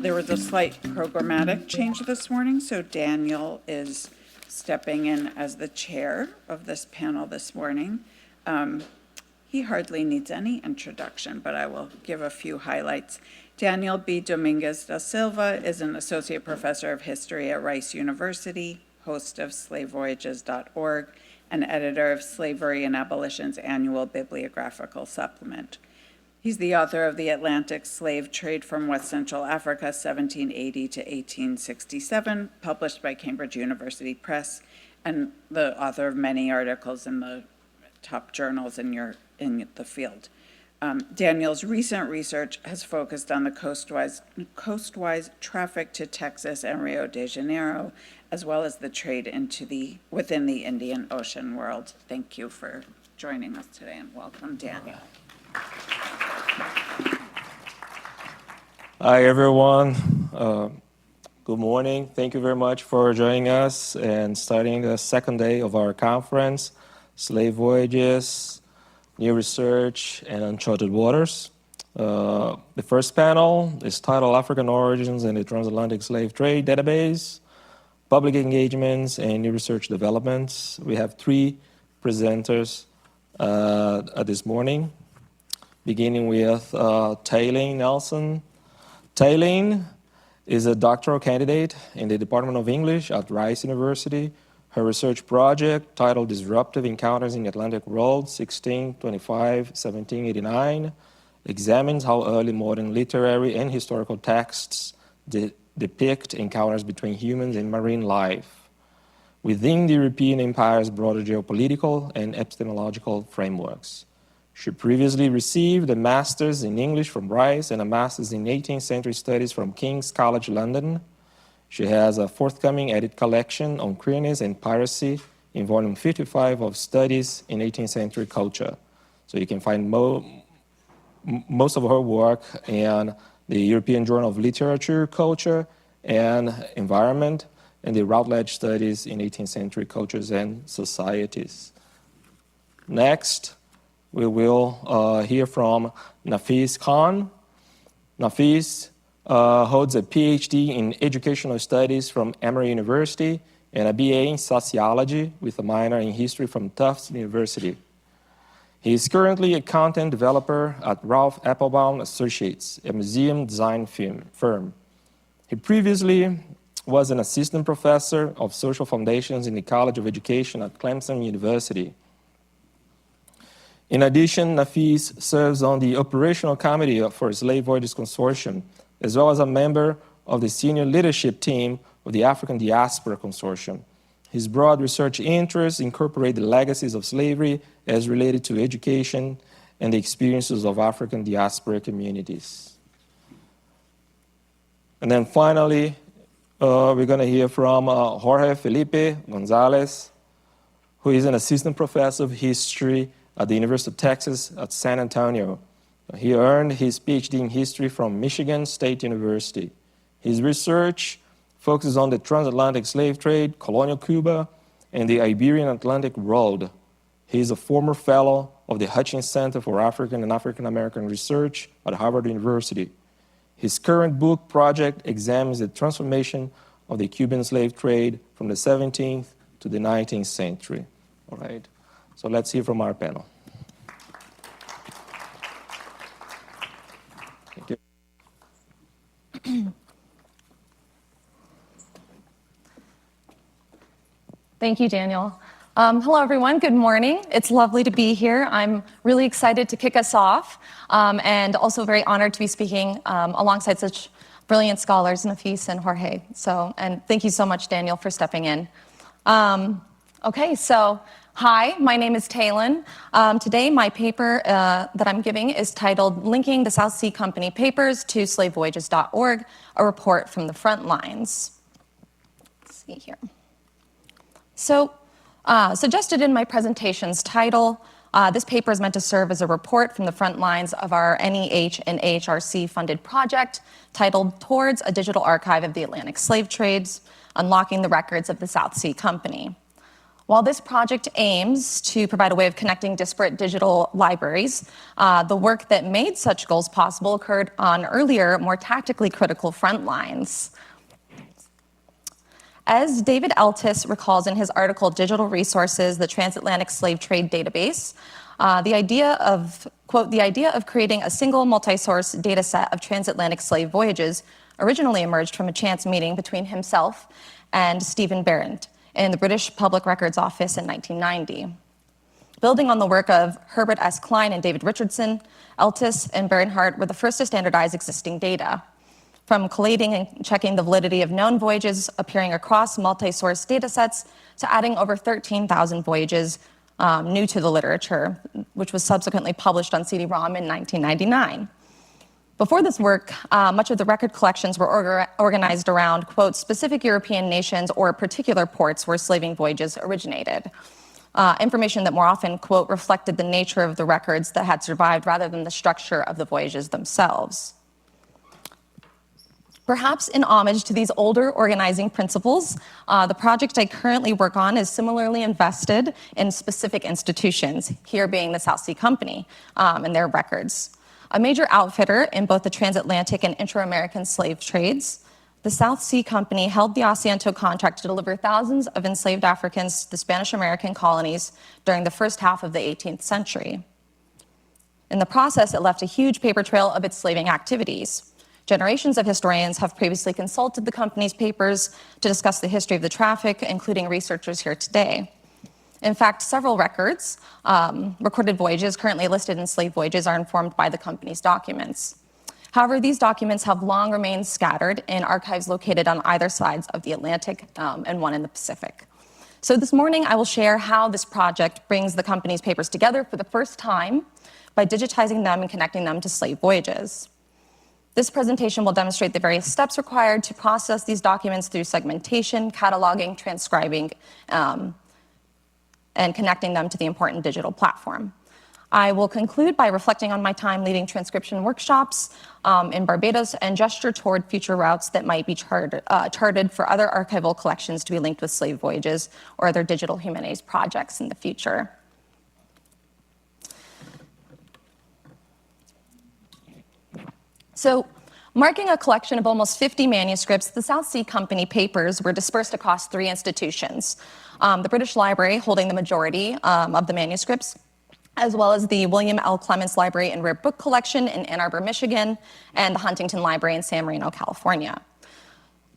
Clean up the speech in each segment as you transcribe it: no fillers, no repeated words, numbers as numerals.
There was a slight programmatic change this morning, so Daniel is stepping in as the chair of this panel this morning. He hardly needs any introduction, but I will give a few highlights. Daniel B. Domingues da Silva is an associate professor of history at Rice University, host of SlaveVoyages.org, and editor of Slavery and Abolition's annual bibliographical supplement. He's the author of The Atlantic Slave Trade from West Central Africa, 1780 to 1867, published by Cambridge University Press, and the author of many articles in the top journals in the field. Daniel's recent research has focused on the coastwise traffic to Texas and Rio de Janeiro, as well as the trade within the Indian Ocean world. Thank you for joining us today, and welcome, Daniel. Hi, everyone. Good morning. Thank you very much for joining us and starting the second day of our conference, Slave Voyages, New Research, and Uncharted Waters. The first panel is titled African Origins and the Transatlantic Slave Trade Database, Public Engagements, and New Research Developments. We have three presenters this morning, beginning with Taylin Nelson. Taylin is a doctoral candidate in the Department of English at Rice University. Her research project, titled Disruptive Encounters in the Atlantic World, 1625-1789, examines how early modern literary and historical texts depict encounters between humans and marine life within the European Empire's broader geopolitical and epistemological frameworks. She previously received a master's in English from Rice and a master's in 18th century studies from King's College London. She has a forthcoming edit collection on queerness and piracy in volume 55 of Studies in 18th Century Culture. So you can find most of her work in the European Journal of Literature, Culture, and Environment, and the Routledge Studies in 18th Century Cultures and Societies. Next, we will hear from Nafees Khan. Nafees holds a PhD in Educational Studies from Emory University and a BA in Sociology with a minor in History from Tufts University. He is currently a content developer at Ralph Appelbaum Associates, a museum design firm. He previously was an assistant professor of social foundations in the College of Education at Clemson University. In addition, Nafees serves on the operational committee for Slave Voyages Consortium, as well as a member of the senior leadership team of the African Diaspora Consortium. His broad research interests incorporate the legacies of slavery as related to education and the experiences of African diaspora communities. And then finally, we're going to hear from Jorge Felipe-Gonzalez, who is an assistant professor of history at the University of Texas at San Antonio. He earned his PhD in history from Michigan State University. His research focuses on the transatlantic slave trade, colonial Cuba, and the Iberian Atlantic world. He is a former fellow of the Hutchins Center for African and African American Research at Harvard University. His current book project examines the transformation of the Cuban slave trade from the 17th to the 19th century. All right, so let's hear from our panel. Thank you. Thank you, Daniel. Hello, everyone. Good morning. It's lovely to be here. I'm really excited to kick us off, and also very honored to be speaking alongside such brilliant scholars, Nafees and Jorge. And thank you so much, Daniel, for stepping in. Okay, so hi, my name is Taylin. Today, my paper that I'm giving is titled Linking the South Sea Company Papers to SlaveVoyages.org, a report from the front lines. Let's see here. So, suggested in my presentation's title, this paper is meant to serve as a report from the front lines of our NEH and AHRC funded project titled Towards a Digital Archive of the Atlantic Slave Trades, Unlocking the Records of the South Sea Company. While this project aims to provide a way of connecting disparate digital libraries, the work that made such goals possible occurred on earlier, more tactically critical front lines. As David Eltis recalls in his article, Digital Resources, the Transatlantic Slave Trade Database, the idea of, quote, the idea of creating a single multi-source data set of transatlantic slave voyages originally emerged from a chance meeting between himself and Stephen Barrett in the British Public Records Office in 1990. Building on the work of Herbert S. Klein and David Richardson, Eltis and Bernhardt were the first to standardize existing data. From collating and checking the validity of known voyages appearing across multi-source data sets to adding over 13,000 voyages new to the literature, which was subsequently published on CD-ROM in 1999. Before this work, much of the record collections were organized around, quote, specific European nations or particular ports where slaving voyages originated. Information that more often, quote, reflected the nature of the records that had survived rather than the structure of the voyages themselves. Perhaps in homage to these older organizing principles, the project I currently work on is similarly invested in specific institutions, here being the South Sea Company and their records. A major outfitter in both the transatlantic and inter-American slave trades, the South Sea Company held the Asiento contract to deliver thousands of enslaved Africans to the Spanish-American colonies during the first half of the 18th century. In the process, it left a huge paper trail of its slaving activities. Generations of historians have previously consulted the company's papers to discuss the history of the traffic, including researchers here today. In fact, several records, recorded voyages currently listed in SlaveVoyages are informed by the company's documents. However, these documents have long remained scattered in archives located on either sides of the Atlantic and one in the Pacific. So this morning, I will share how this project brings the company's papers together for the first time by digitizing them and connecting them to SlaveVoyages. This presentation will demonstrate the various steps required to process these documents through segmentation, cataloging, transcribing, and connecting them to the important digital platform. I will conclude by reflecting on my time leading transcription workshops in Barbados and gesture toward future routes that might be charted for other archival collections to be linked with SlaveVoyages or other digital humanities projects in the future. So, marking a collection of almost 50 manuscripts, the South Sea Company papers were dispersed across 3 institutions. The British Library holding the majority of the manuscripts, as well as the William L. Clements Library and Rare Book Collection in Ann Arbor, Michigan, and the Huntington Library in San Marino, California.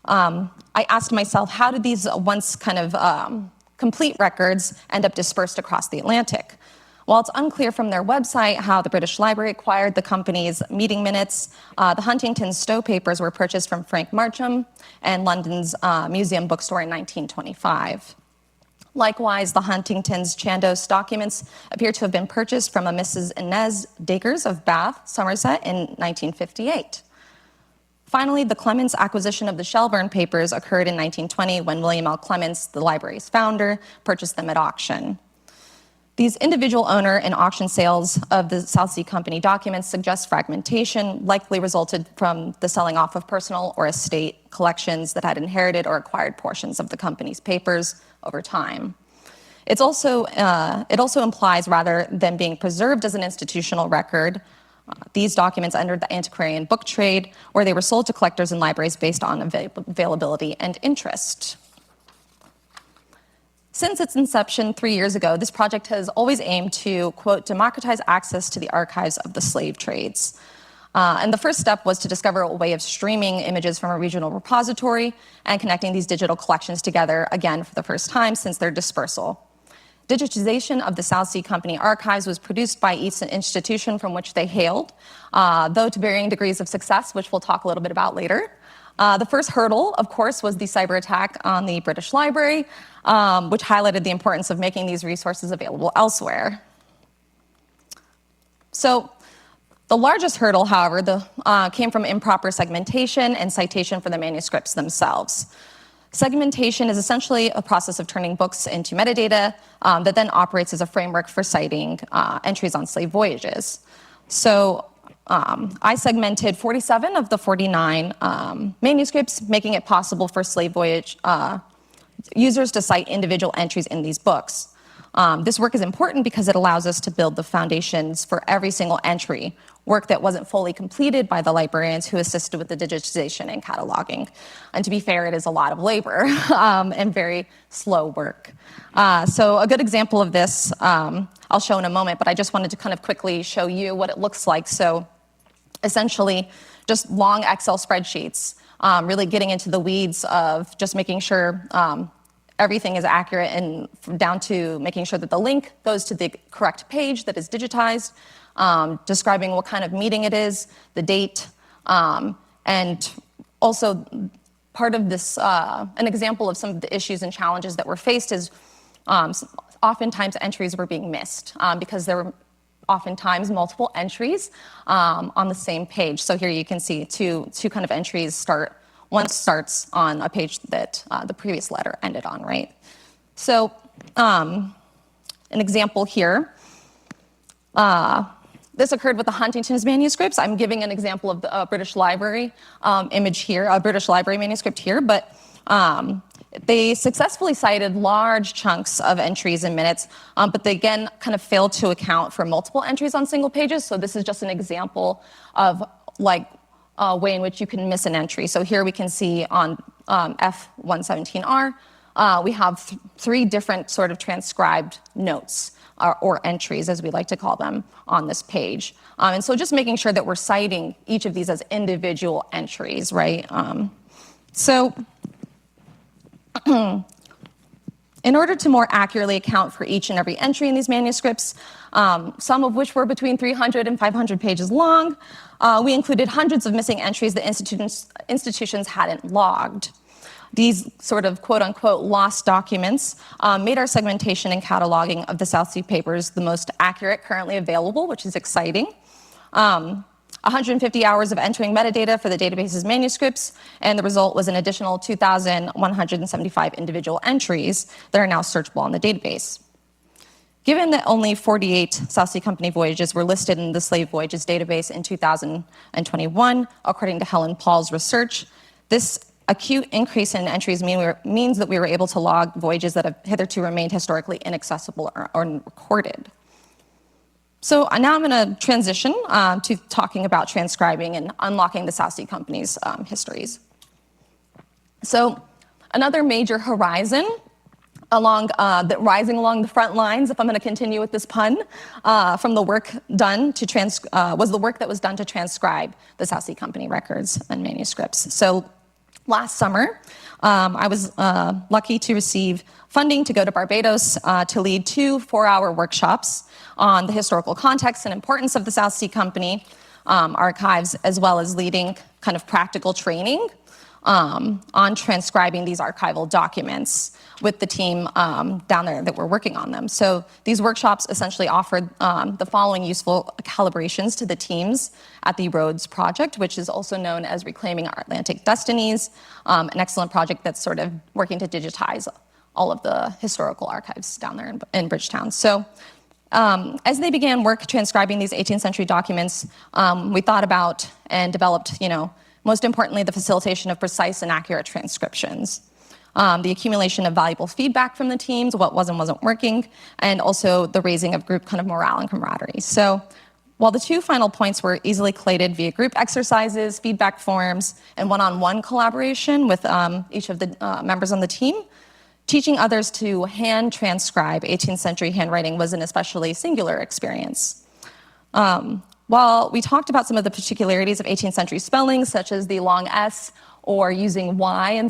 I asked myself, how did these once kind of complete records end up dispersed across the Atlantic? While it's unclear from their website how the British Library acquired the company's meeting minutes, the Huntington Stowe papers were purchased from Frank Marcham and London's Museum Bookstore in 1925. Likewise, the Huntington's Chandos documents appear to have been purchased from a Mrs. Inez Dacres of Bath, Somerset in 1958. Finally, the Clements acquisition of the Shelburne papers occurred in 1920 when William L. Clements, the library's founder, purchased them at auction. These individual owner and auction sales of the South Sea Company documents suggest fragmentation likely resulted from the selling off of personal or estate collections that had inherited or acquired portions of the company's papers over time. It also implies, rather than being preserved as an institutional record, these documents entered the antiquarian book trade, where they were sold to collectors and libraries based on availability and interest. Since its inception 3 years ago, this project has always aimed to, quote, democratize access to the archives of the slave trades. And the first step was to discover a way of streaming images from a regional repository and connecting these digital collections together, again, for the first time since their dispersal. Digitization of the South Sea Company archives was produced by each institution from which they hailed, though to varying degrees of success, which we'll talk a little bit about later. The first hurdle, of course, was the cyber attack on the British Library, which highlighted the importance of making these resources available elsewhere. So the largest hurdle, however, came from improper segmentation and citation for the manuscripts themselves. Segmentation is essentially a process of turning books into metadata that then operates as a framework for citing entries on SlaveVoyages. So I segmented 47 of the 49 manuscripts, making it possible for SlaveVoyage users to cite individual entries in these books. This work is important because it allows us to build the foundations for every single entry, work that wasn't fully completed by the librarians who assisted with the digitization and cataloging. And to be fair, it is a lot of labor and very slow work. So a good example of this I'll show in a moment, but I just wanted to kind of quickly show you what it looks like. So essentially, just long Excel spreadsheets, really getting into the weeds of just making sure everything is accurate and down to making sure that the link goes to the correct page that is digitized, describing what kind of meeting it is, the date, and also part of this, an example of some of the issues and challenges that were faced is oftentimes entries were being missed because there were oftentimes multiple entries on the same page. So here you can see two kind of entries start. One starts on a page that the previous letter ended on, right? So an example here, this occurred with the Huntington's manuscripts. I'm giving an example of the British Library image here, a British Library manuscript here, but they successfully cited large chunks of entries in minutes, but they again kind of failed to account for multiple entries on single pages. So this is just an example of like a way in which you can miss an entry. So here we can see on F117R, we have three different sort of transcribed notes or entries, as we like to call them, on this page. And so just making sure that we're citing each of these as individual entries, right? In order to more accurately account for each and every entry in these manuscripts, some of which were between 300 and 500 pages long, we included hundreds of missing entries that institutions hadn't logged. These sort of quote-unquote lost documents made our segmentation and cataloging of the South Sea papers the most accurate currently available, which is exciting. 150 hours of entering metadata for the database's manuscripts, and the result was an additional 2,175 individual entries that are now searchable on the database. Given that only 48 South Sea Company voyages were listed in the SlaveVoyages database in 2021, according to Helen Paul's research, this acute increase in entries means that we were able to log voyages that have hitherto remained historically inaccessible or unrecorded. So now I'm going to transition to talking about transcribing and unlocking the South Sea Company's histories. So another major horizon rising along the front lines, if I'm going to continue with this pun, from the work done to was the work that was done to transcribe the South Sea Company records and manuscripts. So last summer, I was lucky to receive funding to go to Barbados to lead 2 4-hour workshops on the historical context and importance of the South Sea Company archives, as well as leading kind of practical training on transcribing these archival documents with the team down there that were working on them. So these workshops essentially offered the following useful calibrations to the teams at the Rhodes Project, which is also known as Reclaiming Our Atlantic Destinies, an excellent project that's sort of working to digitize all of the historical archives down there in Bridgetown. So as they began work transcribing these 18th century documents, we thought about and developed, most importantly, the facilitation of precise and accurate transcriptions, the accumulation of valuable feedback from the teams, what was and wasn't working, and also the raising of group kind of morale and camaraderie. So while the 2 final points were easily collated via group exercises, feedback forms, and one-on-one collaboration with each of the members on the team, teaching others to hand transcribe 18th century handwriting was an especially singular experience. While we talked about some of the particularities of 18th century spelling, such as the long S or using Y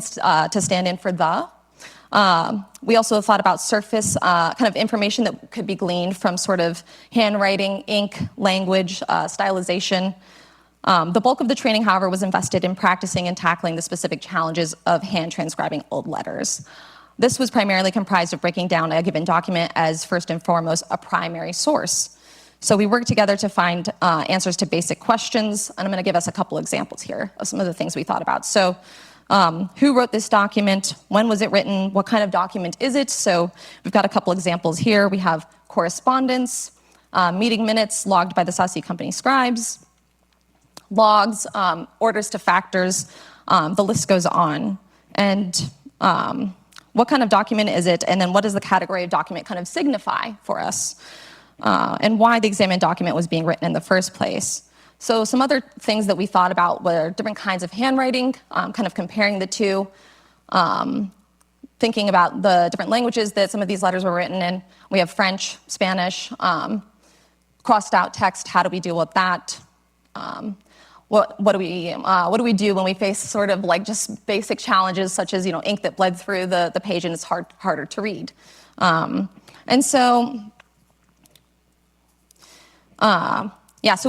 to stand in for the, we also thought about surface kind of information that could be gleaned from sort of handwriting, ink, language, stylization. The bulk of the training, however, was invested in practicing and tackling the specific challenges of hand transcribing old letters. This was primarily comprised of breaking down a given document as, first and foremost, a primary source. So we worked together to find answers to basic questions, and I'm going to give us a couple examples here of some of the things we thought about. So who wrote this document? When was it written? What kind of document is it? So we've got a couple examples here. We have correspondence, meeting minutes logged by the South Sea Company scribes, logs, orders to factors, the list goes on. And what kind of document is it, and then what does the category of document kind of signify for us, and why the examined document was being written in the first place. So some other things that we thought about were different kinds of handwriting, kind of comparing the two, thinking about the different languages that some of these letters were written in. We have French, Spanish, crossed out text. How do we deal with that? What do we do when we face sort of like just basic challenges such as ink that bled through the page and it's harder to read? So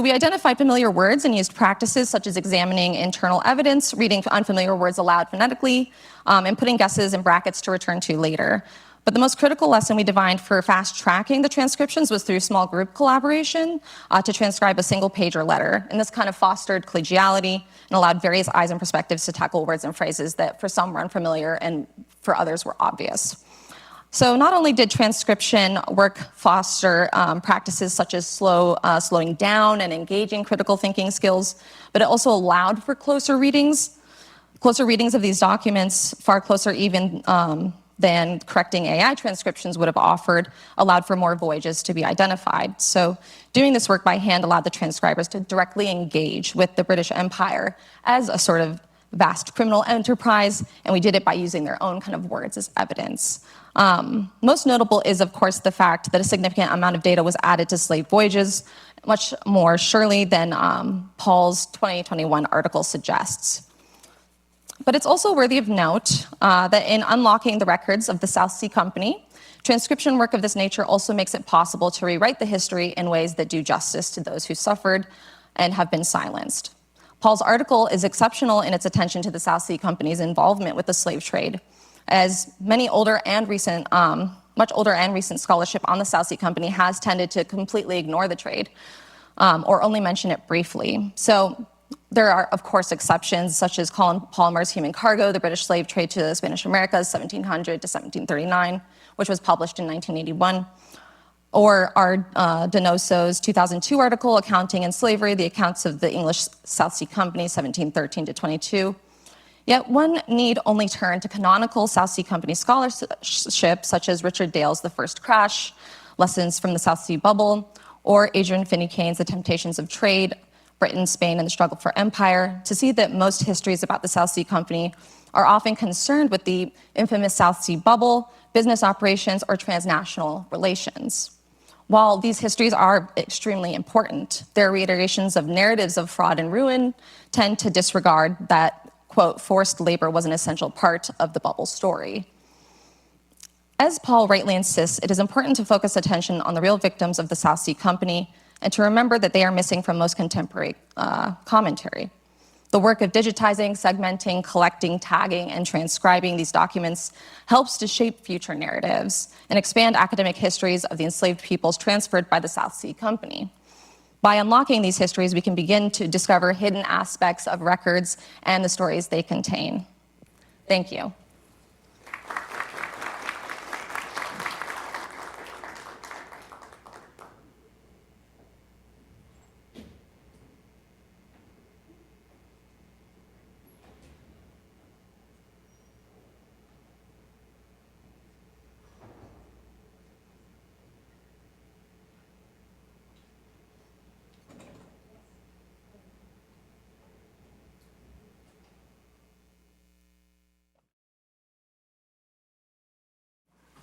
we identified familiar words and used practices such as examining internal evidence, reading unfamiliar words aloud phonetically, and putting guesses in brackets to return to later. But the most critical lesson we defined for fast-tracking the transcriptions was through small group collaboration to transcribe a single page or letter. And this kind of fostered collegiality and allowed various eyes and perspectives to tackle words and phrases that for some were unfamiliar and for others were obvious. So not only did transcription work foster practices such as slowing down and engaging critical thinking skills, but it also allowed for closer readings of these documents, far closer even than correcting AI transcriptions would have offered, allowed for more voyages to be identified. So doing this work by hand allowed the transcribers to directly engage with the British Empire as a sort of vast criminal enterprise, and we did it by using their own kind of words as evidence. Most notable is, of course, the fact that a significant amount of data was added to SlaveVoyages, much more surely than Paul's 2021 article suggests. But it's also worthy of note that in unlocking the records of the South Sea Company, transcription work of this nature also makes it possible to rewrite the history in ways that do justice to those who suffered and have been silenced. Paul's article is exceptional in its attention to the South Sea Company's involvement with the slave trade, as much older and recent scholarship on the South Sea Company has tended to completely ignore the trade or only mention it briefly. So there are, of course, exceptions, such as Colin Palmer's Human Cargo, the British Slave Trade to the Spanish Americas, 1700 to 1739, which was published in 1981. Or our Donoso's 2002 article, Accounting and Slavery, the accounts of the English South Sea Company, 1713 to 22. Yet one need only turn to canonical South Sea Company scholarship, such as Richard Dale's The First Crash, Lessons from the South Sea Bubble, or Adrian Finucane's The Temptations of Trade, Britain, Spain, and the Struggle for Empire, to see that most histories about the South Sea Company are often concerned with the infamous South Sea Bubble, business operations, or transnational relations. While these histories are extremely important, their reiterations of narratives of fraud and ruin tend to disregard that, quote, forced labor was an essential part of the bubble story. As Paul rightly insists, it is important to focus attention on the real victims of the South Sea Company and to remember that they are missing from most contemporary commentary. The work of digitizing, segmenting, collecting, tagging, and transcribing these documents helps to shape future narratives and expand academic histories of the enslaved peoples transferred by the South Sea Company. By unlocking these histories, we can begin to discover hidden aspects of records and the stories they contain. Thank you.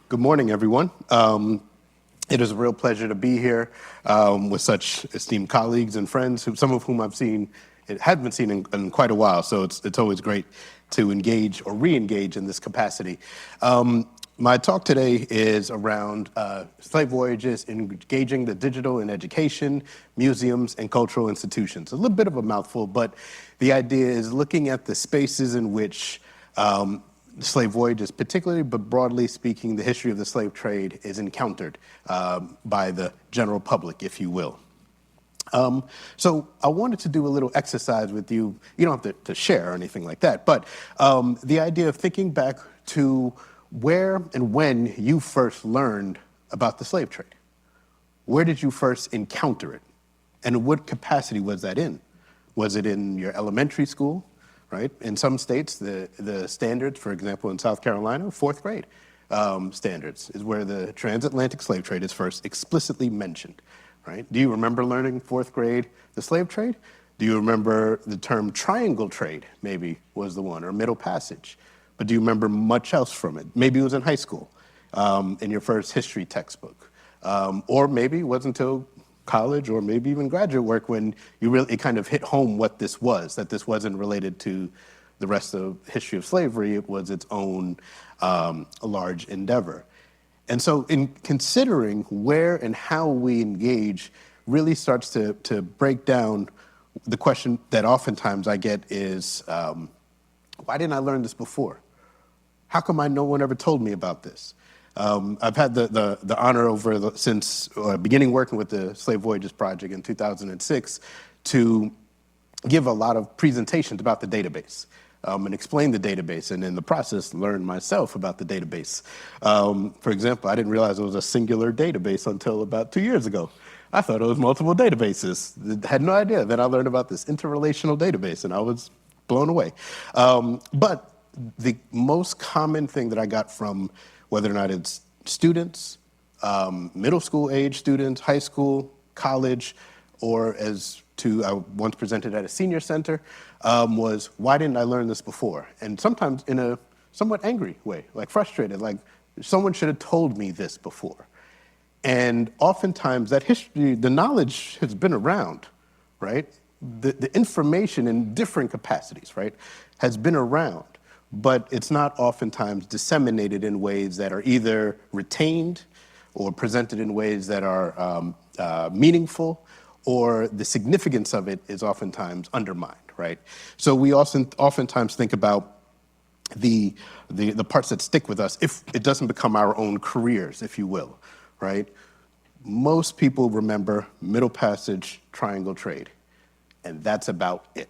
Good morning, everyone. It is a real pleasure to be here with such esteemed colleagues and friends, some of whom hadn't seen in quite a while, so it's always great to engage or re-engage in this capacity. My talk today is around slave voyages, engaging the digital in education, museums, and cultural institutions. A little bit of a mouthful, but the idea is looking at the spaces in which slave voyages particularly, but broadly speaking, the history of the slave trade is encountered by the general public, if you will. So I wanted to do a little exercise with you. You don't have to share or anything like that, but the idea of thinking back to where and when you first learned about the slave trade. Where did you first encounter it? And what capacity was that in? Was it in your elementary school? right? In some states, the standards, for example, in South Carolina, fourth grade standards is where the transatlantic slave trade is first explicitly mentioned, right? Do you remember learning fourth grade the slave trade? Do you remember the term triangle trade, maybe was the one, or middle passage? But do you remember much else from it? Maybe it was in high school, in your first history textbook. Or maybe it wasn't until college or maybe even graduate work when it kind of hit home what this was, that this wasn't related to the rest of history of slavery, it was its own large endeavor. And so in considering where and how we engage really starts to break down the question that oftentimes I get is, why didn't I learn this before? How come no one ever told me about this? I've had the honor since beginning working with the SlaveVoyages project in 2006 to give a lot of presentations about the database and explain the database, and in the process learn myself about the database. For example, I didn't realize it was a singular database until about 2 years ago. I thought it was multiple databases. Had no idea that I learned about this interrelational database, and I was blown away. But the most common thing that I got from whether or not it's students, middle school age students, high school, college, or I once presented at a senior center, was why didn't I learn this before? And sometimes in a somewhat angry way, like frustrated, like someone should have told me this before. And oftentimes that history, the knowledge has been around, right? The information in different capacities, right, has been around, but it's not oftentimes disseminated in ways that are either retained or presented in ways that are meaningful, or the significance of it is oftentimes undermined, right? So we oftentimes think about the parts that stick with us if it doesn't become our own careers, if you will, right? Most people remember Middle Passage triangle trade, and that's about it,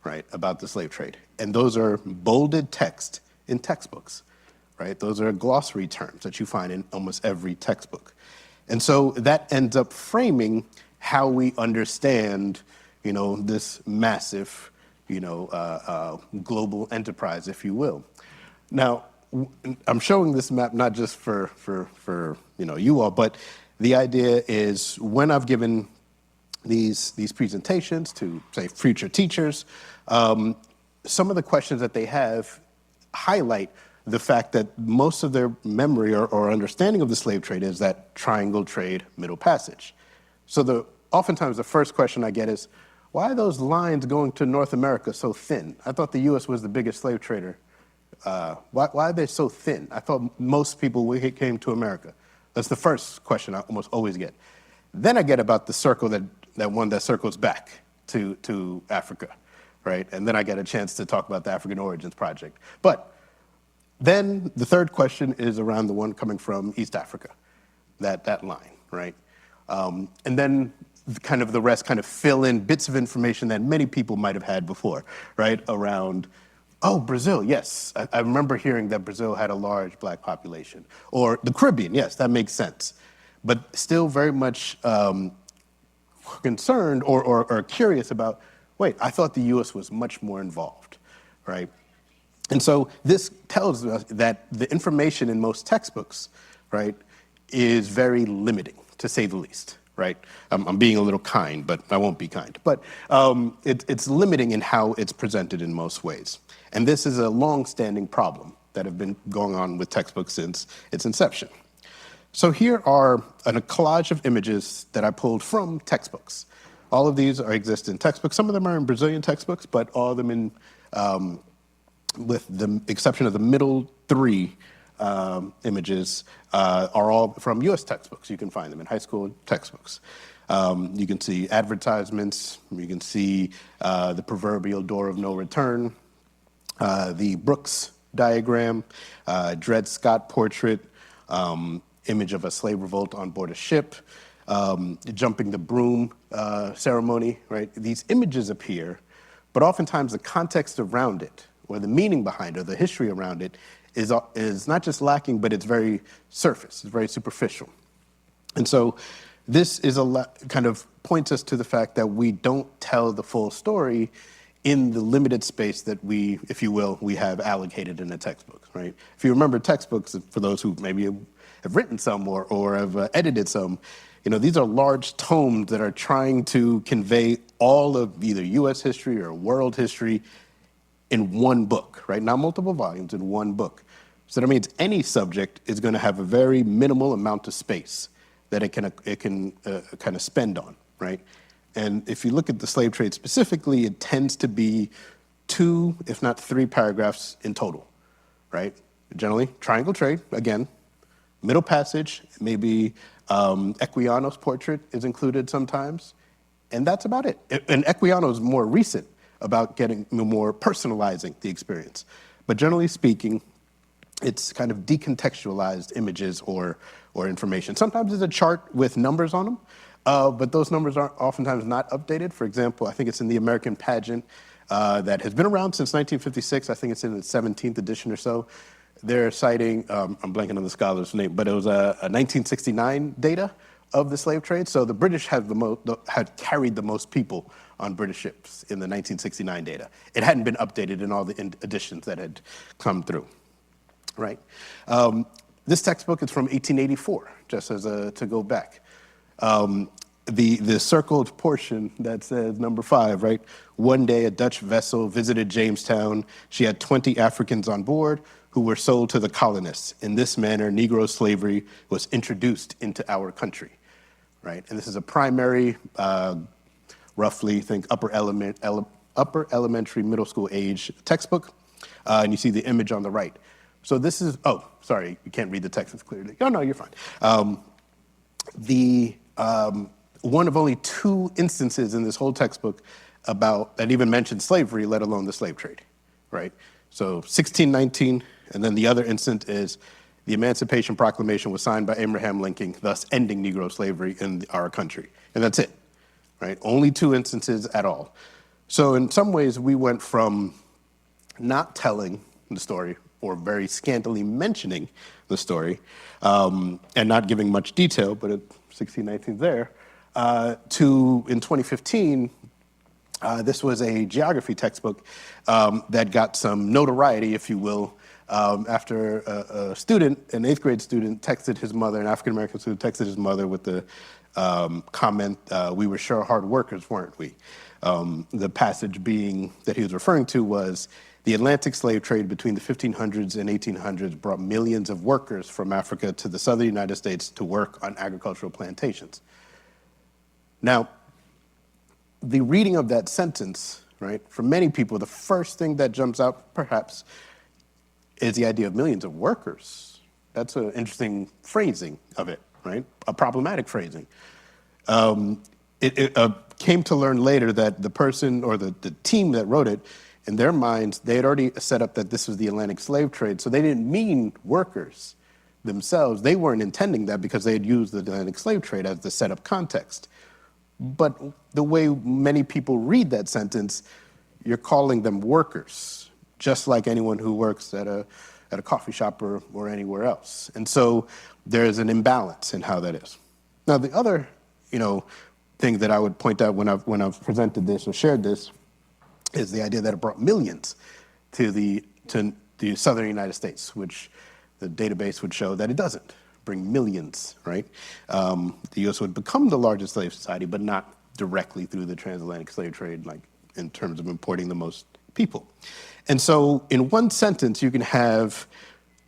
right, about the slave trade. And those are bolded text in textbooks, right? Those are glossary terms that you find in almost every textbook. And so that ends up framing how we understand, this massive, global enterprise, if you will. Now, I'm showing this map not just for you all, but the idea is when I've given these presentations to, say, future teachers, some of the questions that they have highlight the fact that most of their memory or understanding of the slave trade is that triangle trade, Middle Passage. So oftentimes the first question I get is, why are those lines going to North America so thin? I thought the U.S. was the biggest slave trader. Why are they so thin? I thought most people came to America. That's the first question I almost always get. Then I get about the circle that circles back to Africa, right? And then I get a chance to talk about the African Origins Project. But then the third question is around the one coming from East Africa, that line, right? And then kind of the rest kind of fill in bits of information that many people might have had before, right? Around, oh, Brazil, yes. I remember hearing that Brazil had a large black population. Or the Caribbean, yes, that makes sense. But still very much concerned or curious about, wait, I thought the US was much more involved, right? And so this tells us that the information in most textbooks, right, is very limiting, to say the least, right? I'm being a little kind, but I won't be kind. But it's limiting in how it's presented in most ways. And this is a long-standing problem that have been going on with textbooks since its inception. So here are a collage of images that I pulled from textbooks. All of these exist in textbooks. Some of them are in Brazilian textbooks, but all of them in with the exception of the middle three images, are all from US textbooks. You can find them in high school textbooks. You can see advertisements, you can see the proverbial door of no return, the Brooks diagram, Dred Scott portrait, image of a slave revolt on board a ship, jumping the broom ceremony, right? These images appear, but oftentimes the context around it, or the meaning behind it, or the history around it, is not just lacking, but it's very surface, it's very superficial. And so this is kind of points us to the fact that we don't tell the full story in the limited space that we, if you will, we have allocated in a textbook, right? If you remember textbooks, for those who maybe have written some or have edited some, these are large tomes that are trying to convey all of either US history or world history in one book, right? Not multiple volumes, in one book. So that means any subject is going to have a very minimal amount of space that it can kind of spend on, right? And if you look at the slave trade specifically, it tends to be 2, if not 3 paragraphs in total, right? Generally, triangle trade, again, middle passage, maybe Equiano's portrait is included sometimes, and that's about it. And Equiano is more recent about getting more personalizing the experience. But generally speaking, it's kind of decontextualized images or information. Sometimes there's a chart with numbers on them, but those numbers are oftentimes not updated. For example, I think it's in the American Pageant that has been around since 1956. I think it's in its 17th edition or so. They're citing, I'm blanking on the scholar's name, but it was a 1969 data of the slave trade. So the British had carried the most people on British ships in the 1969 data. It hadn't been updated in all the editions that had come through, right? This textbook is from 1884, just as to go back. The circled portion that says number 5, right? One day a Dutch vessel visited Jamestown. She had 20 Africans on board who were sold to the colonists. In this manner, Negro slavery was introduced into our country, right? And this is a primary, roughly, think upper elementary, middle school age textbook. And you see the image on the right. So this is, oh, sorry, you can't read the text as clearly. Oh, no, you're fine. One of only 2 instances in this whole textbook that even mention slavery, let alone the slave trade, right? So 1619, and then the other instance is the Emancipation Proclamation was signed by Abraham Lincoln, thus ending Negro slavery in our country. And that's it, right? Only 2 instances at all. So in some ways, we went from not telling the story or very scantily mentioning the story and not giving much detail, but 1619 there, to in 2015, this was a geography textbook that got some notoriety, if you will, after a student, an 8th grade student, texted his mother, an African-American student texted his mother with the comment, we were sure hard workers, weren't we? The passage being that he was referring to was, the Atlantic slave trade between the 1500s and 1800s brought millions of workers from Africa to the southern United States to work on agricultural plantations. Now, the reading of that sentence, right, for many people, the first thing that jumps out, perhaps, is the idea of millions of workers. That's an interesting phrasing of it, right? A problematic phrasing. It came to learn later that the person or the team that wrote it, in their minds, they had already set up that this was the Atlantic slave trade, so they didn't mean workers themselves. They weren't intending that because they had used the Atlantic slave trade as the setup context. But the way many people read that sentence, you're calling them workers, just like anyone who works at a coffee shop or anywhere else. And so there's an imbalance in how that is. Now, the other, thing that I would point out when I've presented this or shared this is the idea that it brought millions to the southern United States, which the database would show that it doesn't bring millions, right? The U.S. would become the largest slave society, but not directly through the transatlantic slave trade, like in terms of importing the most people. And so in one sentence, you can have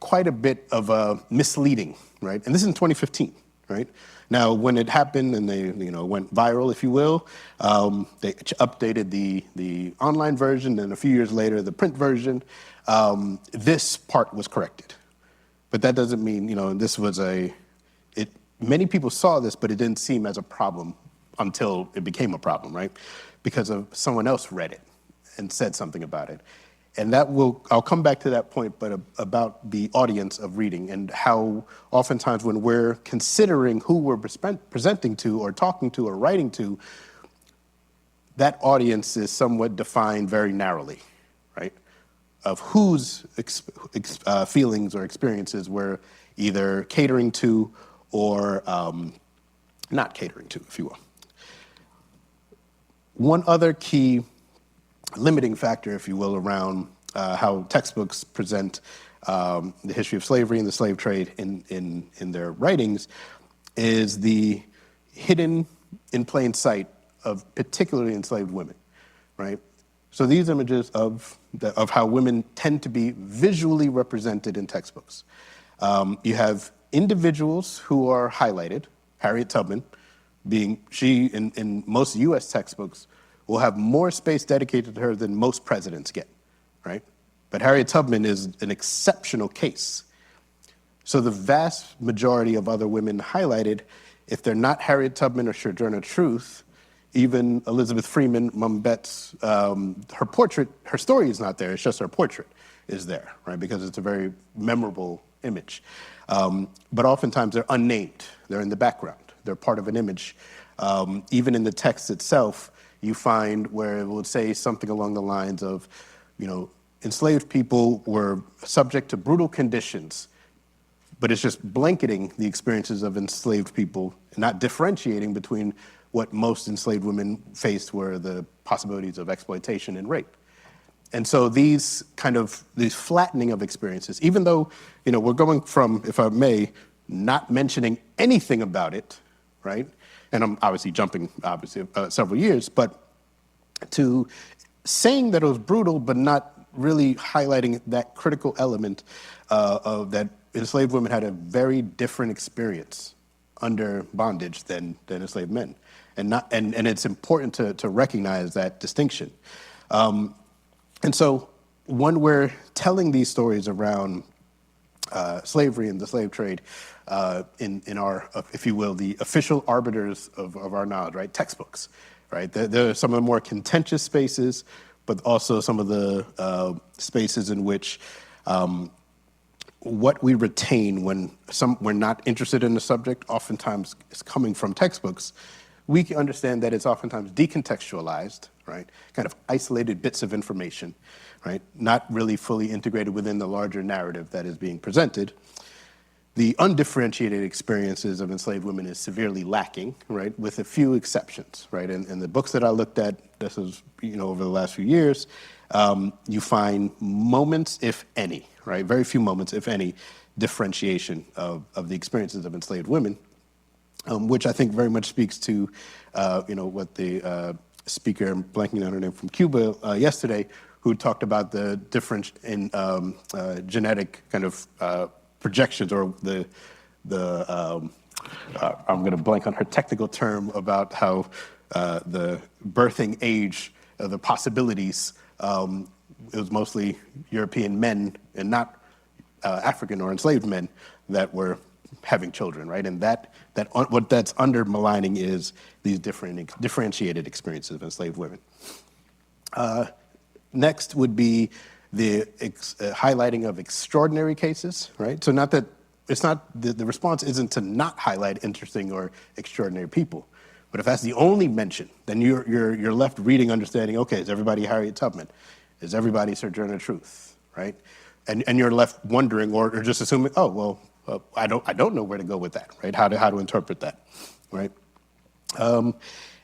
quite a bit of a misleading, right? And this is in 2015, right? Now, when it happened and they, went viral, if you will, they updated the online version, and a few years later, the print version. This part was corrected, but that doesn't mean, this was many people saw this, but it didn't seem as a problem until it became a problem, right? Because of someone else read it and said something about it. And I'll come back to that point, but about the audience of reading and how oftentimes when we're considering who we're presenting to or talking to or writing to, that audience is somewhat defined very narrowly, right? Of whose feelings or experiences we're either catering to or not catering to, if you will. One other key limiting factor, if you will, around how textbooks present the history of slavery and the slave trade in their writings is the hidden in plain sight of particularly enslaved women, right? So these images of how women tend to be visually represented in textbooks. You have individuals who are highlighted, Harriet Tubman, being she in most US textbooks will have more space dedicated to her than most presidents get, right? But Harriet Tubman is an exceptional case. So the vast majority of other women highlighted, if they're not Harriet Tubman or Sojourner Truth, even Elizabeth Freeman, Mum Betts, her portrait, her story is not there, it's just her portrait is there, right? Because it's a very memorable image. But oftentimes they're unnamed, they're in the background, they're part of an image. Even in the text itself, you find where it will say something along the lines of, enslaved people were subject to brutal conditions, but it's just blanketing the experiences of enslaved people, not differentiating between what most enslaved women faced were the possibilities of exploitation and rape. And so these flattening of experiences, even though, we're going from, if I may, not mentioning anything about it, right? And I'm obviously jumping, several years, but to saying that it was brutal, but not really highlighting that critical element of that enslaved women had a very different experience under bondage than enslaved men. And it's important to recognize that distinction. And so when we're telling these stories around slavery and the slave trade in our, if you will, the official arbiters of our knowledge, right, textbooks, right? There are some of the more contentious spaces, but also some of the spaces in which what we retain when we're not interested in the subject oftentimes is coming from textbooks. We can understand that it's oftentimes decontextualized, right? Kind of isolated bits of information, right? Not really fully integrated within the larger narrative that is being presented. The undifferentiated experiences of enslaved women is severely lacking, right? With a few exceptions, right? In the books that I looked at, this is, over the last few years, you find moments, if any, right? Very few moments, if any, differentiation of the experiences of enslaved women, which I think very much speaks to, what the speaker, I'm blanking on her name, from Cuba yesterday, who talked about the difference in genetic kind of projections, or I'm going to blank on her technical term about how the birthing age, the possibilities, it was mostly European men and not African or enslaved men that were having children, right? And what that's underlining is these differentiated experiences of enslaved women. Next would be the highlighting of extraordinary cases, right? So not that, it's not, the response isn't to not highlight interesting or extraordinary people, but if that's the only mention, then you're left reading, understanding, okay, is everybody Harriet Tubman? Is everybody Sojourner Truth, right? And you're left wondering, or just assuming, oh, well, I don't know where to go with that, right? How to interpret that, right?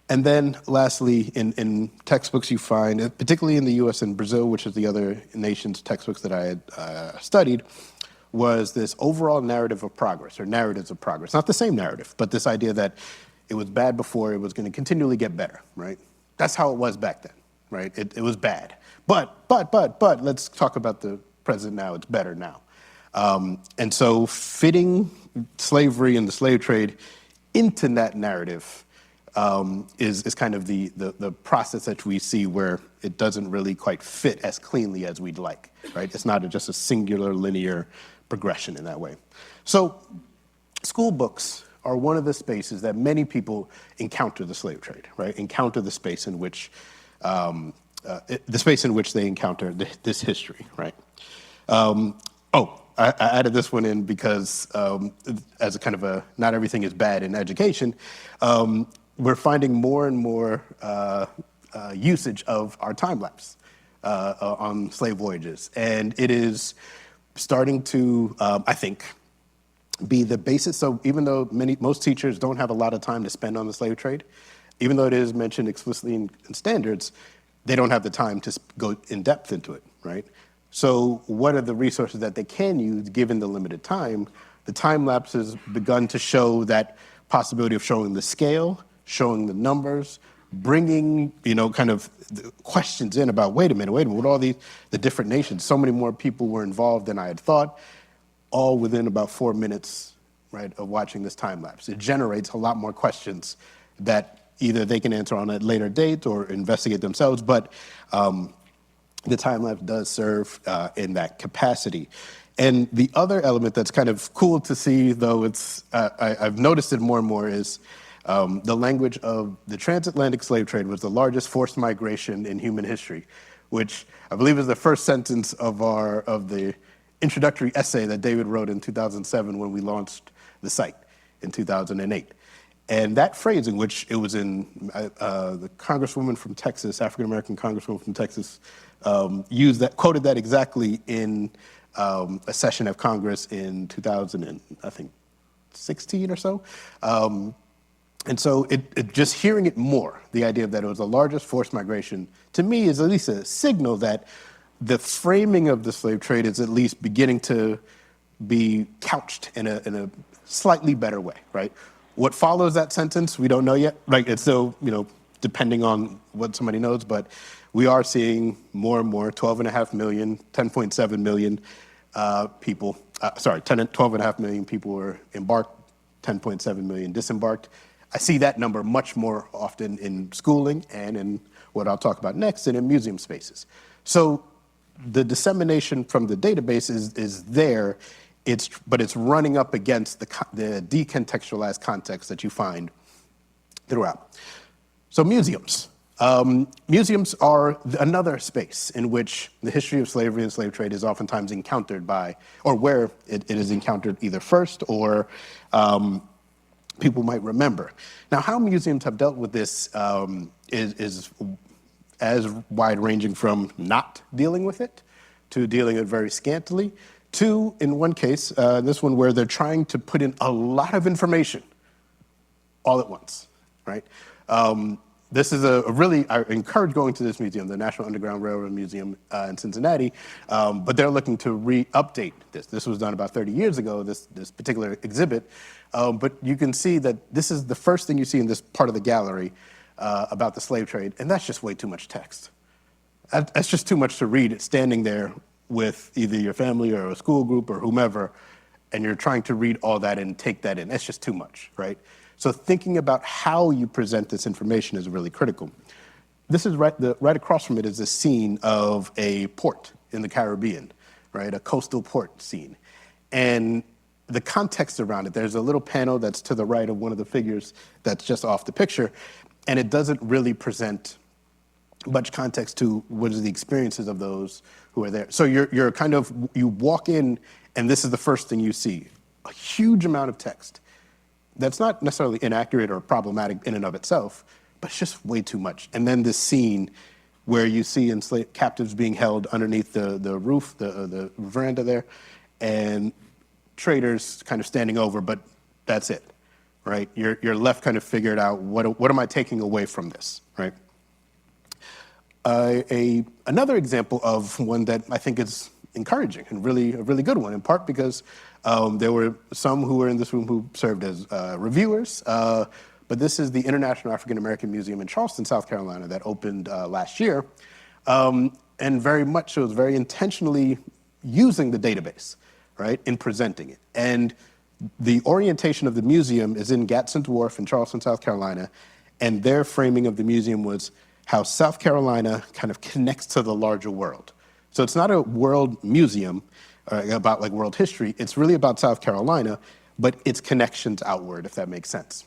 And then lastly, in textbooks you find, particularly in the US and Brazil, which is the other nation's textbooks that I had studied, was this overall narrative of progress, or narratives of progress. Not the same narrative, but this idea that it was bad before, it was going to continually get better, right? That's how it was back then, right? It was bad. But, let's talk about the present now, it's better now. And so fitting slavery and the slave trade into that narrative is kind of the process that we see where it doesn't really quite fit as cleanly as we'd like, right? It's not just a singular linear progression in that way. So school books are one of the spaces that many people encounter the slave trade, right? Encounter the space in which they encounter this history, right? I added this one in because as a kind of not everything is bad in education, we're finding more and more usage of our time lapse on SlaveVoyages. And it is starting to, I think, be the basis. So even though most teachers don't have a lot of time to spend on the slave trade, even though it is mentioned explicitly in standards, they don't have the time to go in depth into it, right? So what are the resources that they can use given the limited time? The time lapse has begun to show that possibility of showing the scale, showing the numbers, bringing, kind of questions in about, wait a minute, with all the different nations, so many more people were involved than I had thought, all within about 4 minutes, right, of watching this time lapse. It generates a lot more questions that either they can answer on a later date or investigate themselves, but the time lapse does serve in that capacity. And the other element that's kind of cool to see, though I've noticed it more and more, is the language of the transatlantic slave trade was the largest forced migration in human history, which I believe is the first sentence of the introductory essay that David wrote in 2007 when we launched the site in 2008. And that phrasing, which it was in the Congresswoman from Texas, African-American Congresswoman from Texas, quoted that exactly in a session of Congress in 2016 or so. And so just hearing it more, the idea that it was the largest forced migration, to me is at least a signal that the framing of the slave trade is at least beginning to be couched in a slightly better way, right? What follows that sentence, we don't know yet. Like, it's still, depending on what somebody knows, but we are seeing more and more, 12.5 million, 10.7 million people, 12.5 million people were embarked, 10.7 million disembarked. I see that number much more often in schooling and in what I'll talk about next, and in museum spaces. So the dissemination from the database is there, but it's running up against the decontextualized context that you find throughout. So museums. Museums are another space in which the history of slavery and slave trade is oftentimes encountered by, or where it is encountered either first or people might remember. Now, how museums have dealt with this is as wide-ranging from not dealing with it to dealing with it very scantily to, in one case, this one where they're trying to put in a lot of information all at once, right? This is I encourage going to this museum, the National Underground Railroad Museum in Cincinnati, but they're looking to update this. This was done about 30 years ago, this particular exhibit, but you can see that this is the first thing you see in this part of the gallery about the slave trade, and that's just way too much text. That's just too much to read standing there with either your family or a school group or whomever, and you're trying to read all that and take that in. That's just too much, right? So thinking about how you present this information is really critical. This is right across from it is a scene of a port in the Caribbean, right? A coastal port scene. And the context around it, there's a little panel that's to the right of one of the figures that's just off the picture, and it doesn't really present much context to what is the experiences of those who are there. So you walk in, and this is the first thing you see, a huge amount of text. That's not necessarily inaccurate or problematic in and of itself, but it's just way too much. And then this scene where you see enslaved captives being held underneath the roof, the veranda there, and traders kind of standing over, but that's it, right? You're left kind of figured out, what am I taking away from this, right? Another example of one that I think is encouraging and a really good one, in part because there were some who were in this room who served as reviewers, but this is the International African American Museum in Charleston, South Carolina, that opened last year, and very much so was very intentionally using the database, right, in presenting it. And the orientation of the museum is in Gadsden's Wharf in Charleston, South Carolina, and their framing of the museum was how South Carolina kind of connects to the larger world. So it's not a world museum about like world history, it's really about South Carolina, but its connections outward, if that makes sense.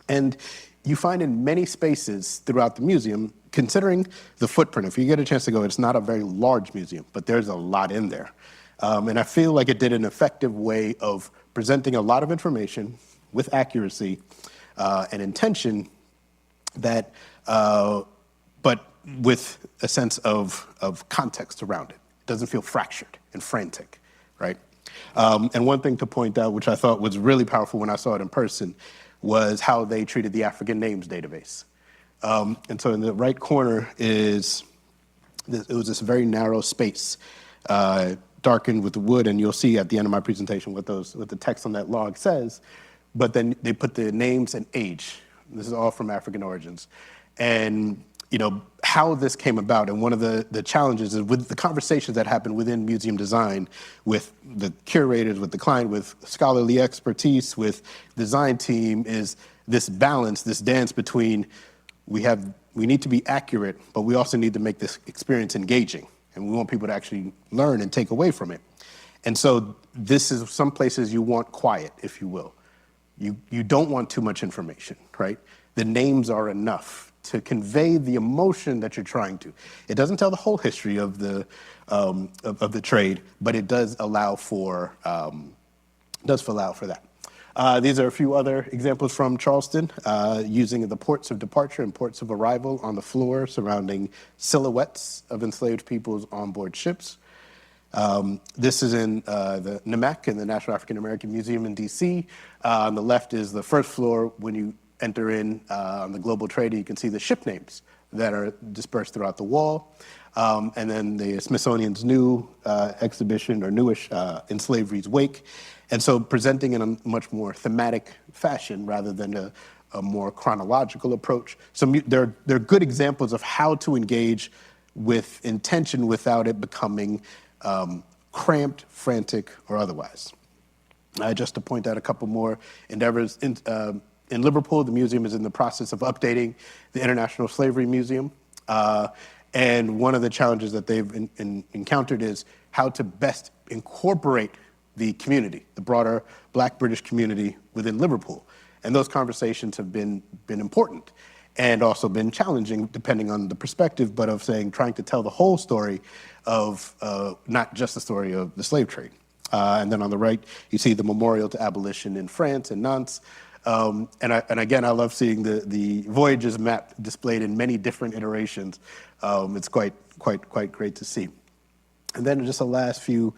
And you find in many spaces throughout the museum, considering the footprint, if you get a chance to go, it's not a very large museum, but there's a lot in there. And I feel like it did an effective way of presenting a lot of information with accuracy and intention that, but with a sense of context around it. It doesn't feel fractured and frantic, right? And one thing to point out, which I thought was really powerful when I saw it in person, was how they treated the African names database. And so in the right corner is, it was this very narrow space, darkened with the wood, and you'll see at the end of my presentation what the text on that log says. But then they put the names and age. This is all from African origins. And how this came about, and one of the challenges is with the conversations that happen within museum design with the curators, with the client, with scholarly expertise, with design team, is this balance, this dance between we need to be accurate, but we also need to make this experience engaging, and we want people to actually learn and take away from it. And so this is some places you want quiet, if you will. You don't want too much information, right? The names are enough to convey the emotion that you're trying to. It doesn't tell the whole history of the trade, but it does allow for that. These are a few other examples from Charleston, using the ports of departure and ports of arrival on the floor surrounding silhouettes of enslaved peoples on board ships. This is in the NAMAC, in the National African American Museum in DC. On the left is the first floor. When you enter in on the global trade, you can see the ship names that are dispersed throughout the wall. And then the Smithsonian's new exhibition, or newish, In Slavery's Wake. And so presenting in a much more thematic fashion rather than a more chronological approach. So they're good examples of how to engage with intention without it becoming cramped, frantic, or otherwise. Just to point out a couple more endeavors. In Liverpool, the museum is in the process of updating the International Slavery Museum. And one of the challenges that they've encountered is how to best incorporate the community, the broader Black British community within Liverpool. And those conversations have been important and also been challenging depending on the perspective, but of trying to tell the whole story of not just the story of the slave trade. And then on the right, you see the memorial to abolition in France and Nantes. And again, I love seeing the Voyages map displayed in many different iterations. It's quite great to see. And then just the last few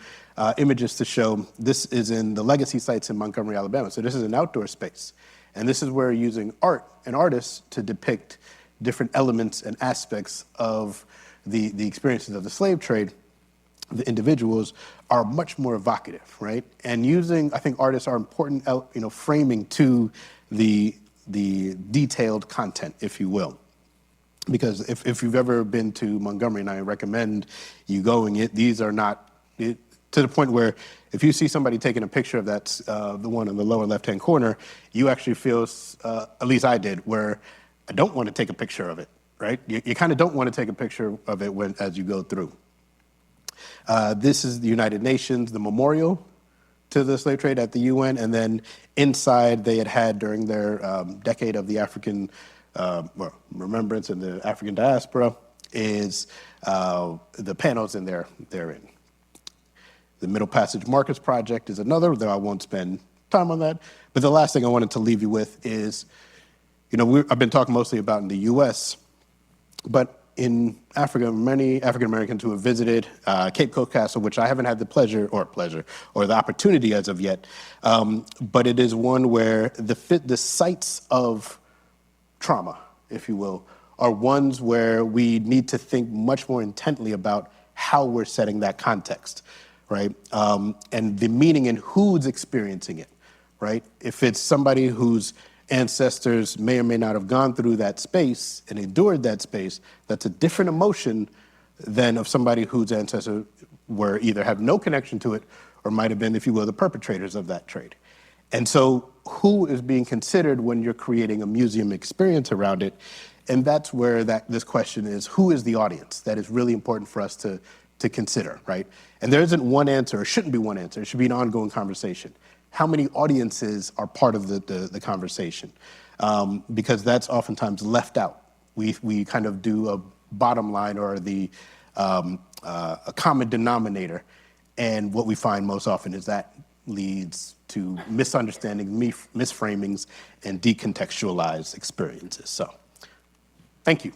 images to show, this is in the legacy sites in Montgomery, Alabama. So this is an outdoor space. And this is where using art and artists to depict different elements and aspects of the experiences of the slave trade, the individuals are much more evocative, right? And I think artists are important, framing to the detailed content, if you will. Because if you've ever been to Montgomery, and I recommend you going, these are not, to the point where if you see somebody taking a picture of that, the one in the lower left-hand corner, you actually feel, at least I did, where I don't want to take a picture of it, right? You kind of don't want to take a picture of it as you go through. This is the United Nations, the memorial to the slave trade at the UN, and then inside they had during their decade of the African remembrance and the African diaspora is the panels therein. The Middle Passage Markets Project is another, though I won't spend time on that. But the last thing I wanted to leave you with is, I've been talking mostly about in the US, but in Africa, many African Americans who have visited Cape Coast Castle, which I haven't had the pleasure or the opportunity as of yet, but it is one where the sites of trauma, if you will, are ones where we need to think much more intently about how we're setting that context, right? And the meaning in who's experiencing it, right? If it's somebody whose ancestors may or may not have gone through that space and endured that space, that's a different emotion than of somebody whose ancestors were either have no connection to it or might have been, if you will, the perpetrators of that trade. And so who is being considered when you're creating a museum experience around it? And that's where this question is, who is the audience? That is really important for us to consider, right? And there isn't one answer, or shouldn't be one answer. It should be an ongoing conversation. How many audiences are part of the conversation? Because that's oftentimes left out. We kind of do a bottom line or a common denominator. And what we find most often is that leads to misunderstanding, misframings, and decontextualized experiences. So, thank you.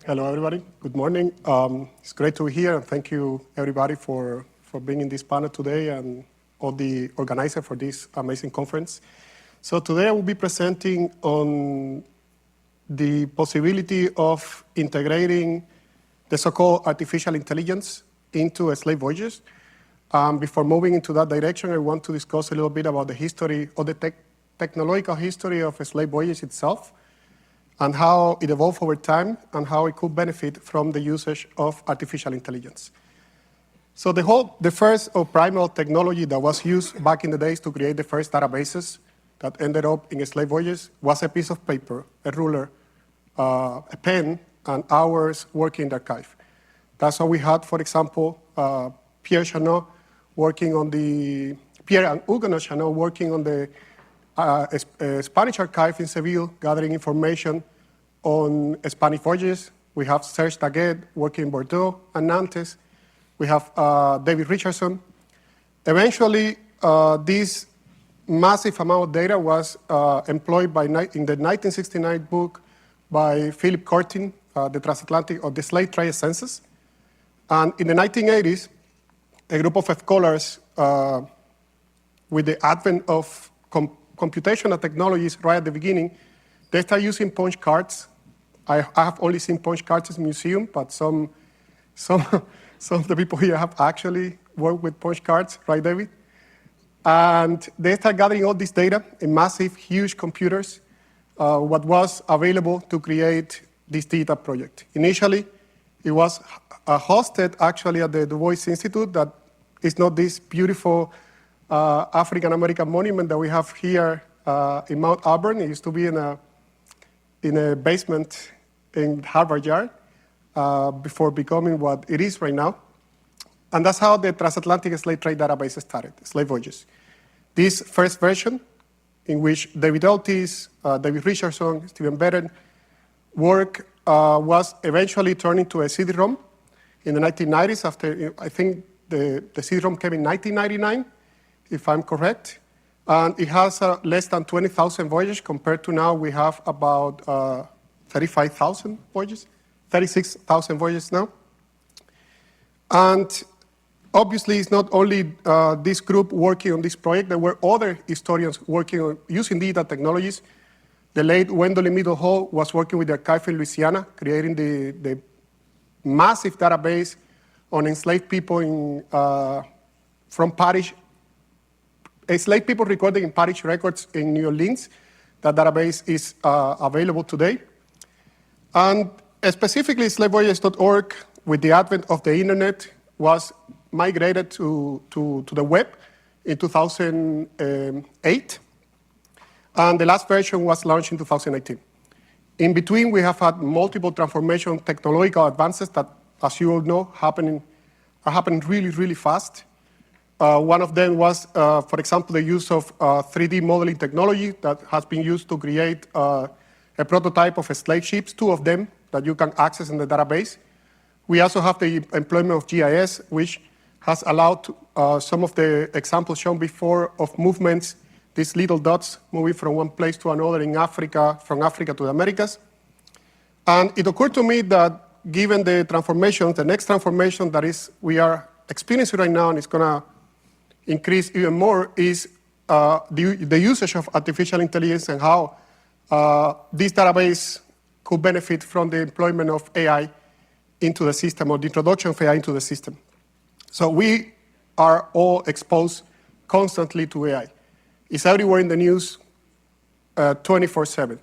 Hello, everybody. Good morning. It's great to be here, and thank you, everybody, for being in this panel today and all the organizers for this amazing conference. So today I will be presenting on the possibility of integrating the so-called artificial intelligence into SlaveVoyages. Before moving into that direction, I want to discuss a little bit about the history or the technological history of SlaveVoyages itself, and how it evolved over time, and how it could benefit from the usage of artificial intelligence. So the first or primal technology that was used back in the days to create the first databases that ended up in SlaveVoyages was a piece of paper, a ruler, a pen, and hours working in the archive. That's how we had, for example, Pierre and Huguenot Chanot working on the Spanish archive in Seville, gathering information on Spanish voyages. We have Serge Daguet working in Bordeaux and Nantes. We have David Richardson. Eventually, this massive amount of data was employed in the 1969 book by Philip Curtin, the Transatlantic or the Slave Trade Census. And in the 1980s, a group of scholars, with the advent of computational technologies right at the beginning, they start using punch cards. I have only seen punch cards in the museum, but some of the people here have actually worked with punch cards, right, David? And they start gathering all this data in massive, huge computers, what was available to create this data project. Initially, it was hosted actually at the Du Bois Institute, that is not this beautiful African-American monument that we have here in Mount Auburn. It used to be in a basement in Harvard Yard before becoming what it is right now. And that's how the Transatlantic Slave Trade Database started, SlaveVoyages. This first version, in which David Eltis, David Richardson, Stephen Bennett work, was eventually turned into a CD-ROM in the 1990s. After, I think the CD-ROM came in 1999, if I'm correct. And it has less than 20,000 voyages, compared to now we have about 35,000 voyages, 36,000 voyages now. And obviously, it's not only this group working on this project. There were other historians working on using data technologies. The late Wendell Middle Hall was working with the archive in Louisiana, creating the massive database on enslaved people from parish, enslaved people recorded in parish records in New Orleans. That database is available today. And specifically, SlaveVoyages.org, with the advent of the internet, was migrated to the web in 2008. And the last version was launched in 2018. In between, we have had multiple transformation technological advances that, as you all know, are happening really, really fast. One of them was, for example, the use of 3D modeling technology that has been used to create a prototype of slave ships, 2 of them that you can access in the database. We also have the employment of GIS, which has allowed some of the examples shown before of movements, these little dots moving from one place to another in Africa, from Africa to the Americas. And it occurred to me that given the transformation, the next transformation that we are experiencing right now, and it's going to increase even more, is the usage of artificial intelligence, and how this database could benefit from the employment of AI into the system, or the introduction of AI into the system. So we are all exposed constantly to AI. It's everywhere in the news, 24/7.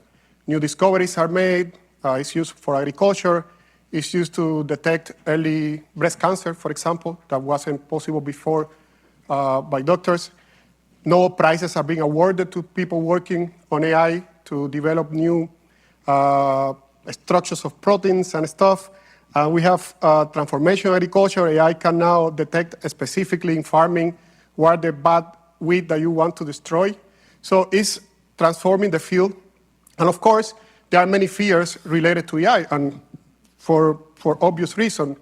New discoveries are made. It's used for agriculture. It's used to detect early breast cancer, for example, that wasn't possible before by doctors. Nobel Prizes are being awarded to people working on AI to develop new structures of proteins and stuff. We have transformation agriculture. AI can now detect specifically in farming what the bad weed that you want to destroy. So it's transforming the field. And of course, there are many fears related to AI. And for obvious reason,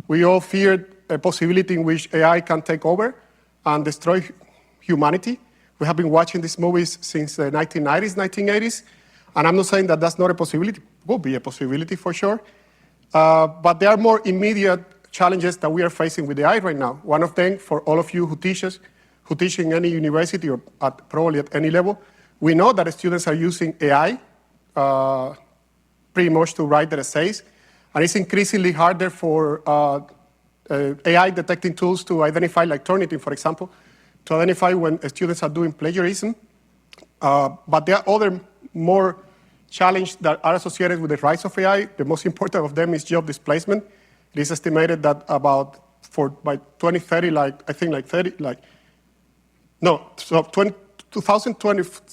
we all feared a possibility in which AI can take over and destroy humanity. We have been watching these movies since the 1990s, 1980s. And I'm not saying that that's not a possibility. It will be a possibility for sure. But there are more immediate challenges that we are facing with AI right now. One of them, for all of you who teach in any university or probably at any level, we know that students are using AI pretty much to write their essays. And it's increasingly harder for AI detecting tools to identify, like Turnitin, for example, to identify when students are doing plagiarism. But there are other more challenges that are associated with the rise of AI. The most important of them is job displacement. It is estimated that by 2030,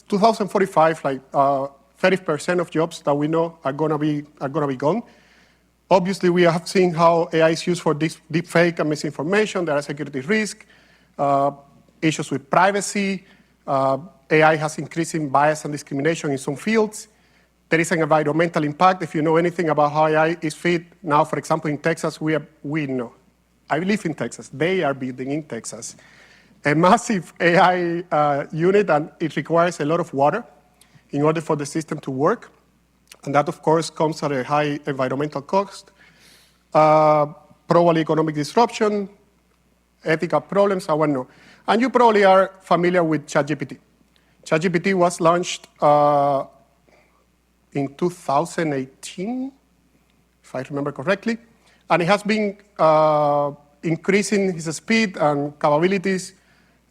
2045, 30% of jobs that we know are gonna be gone. Obviously, we have seen how AI is used for deep fake and misinformation. There are security risks, issues with privacy. AI has increasing bias and discrimination in some fields. There is an environmental impact. If you know anything about how AI is fit, now, for example, in Texas, we know. I live in Texas. They are building in Texas a massive AI unit, and it requires a lot of water in order for the system to work. And that, of course, comes at a high environmental cost, probably economic disruption, ethical problems, I won't know. And you probably are familiar with ChatGPT. ChatGPT was launched in 2018, if I remember correctly, and it has been increasing its speed and capabilities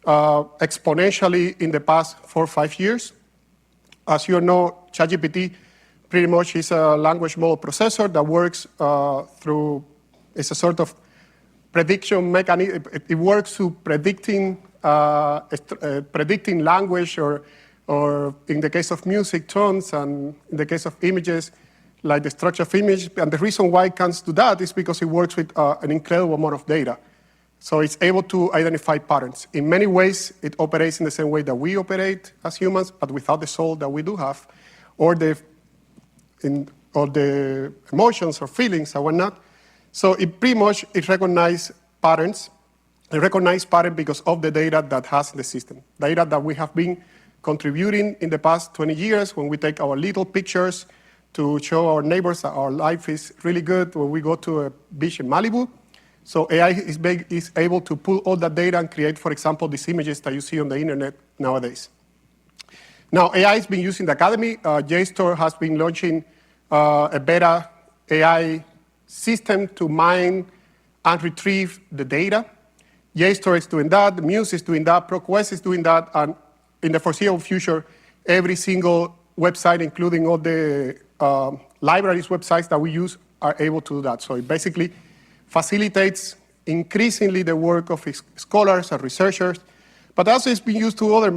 exponentially in the past 4 or 5 years. As you know, ChatGPT pretty much is a language model processor that works it's a sort of prediction mechanism. It works through predicting language or in the case of music, tones, and in the case of images, like the structure of image. And the reason why it can do that is because it works with an incredible amount of data. So it's able to identify patterns. In many ways, it operates in the same way that we operate as humans, but without the soul that we do have, or the emotions or feelings and whatnot. So it pretty much recognizes patterns. It recognizes patterns because of the data that has in the system. Data that we have been contributing in the past 20 years when we take our little pictures to show our neighbors that our life is really good when we go to a beach in Malibu. So AI is able to pull all that data and create, for example, these images that you see on the internet nowadays. Now, AI is being used in the academy. JSTOR has been launching a beta AI system to mine and retrieve the data. JSTOR is doing that, the Muse is doing that, ProQuest is doing that, and in the foreseeable future, every single website, including all the libraries websites that we use, are able to do that. So it basically facilitates increasingly the work of scholars and researchers, but also it's been used to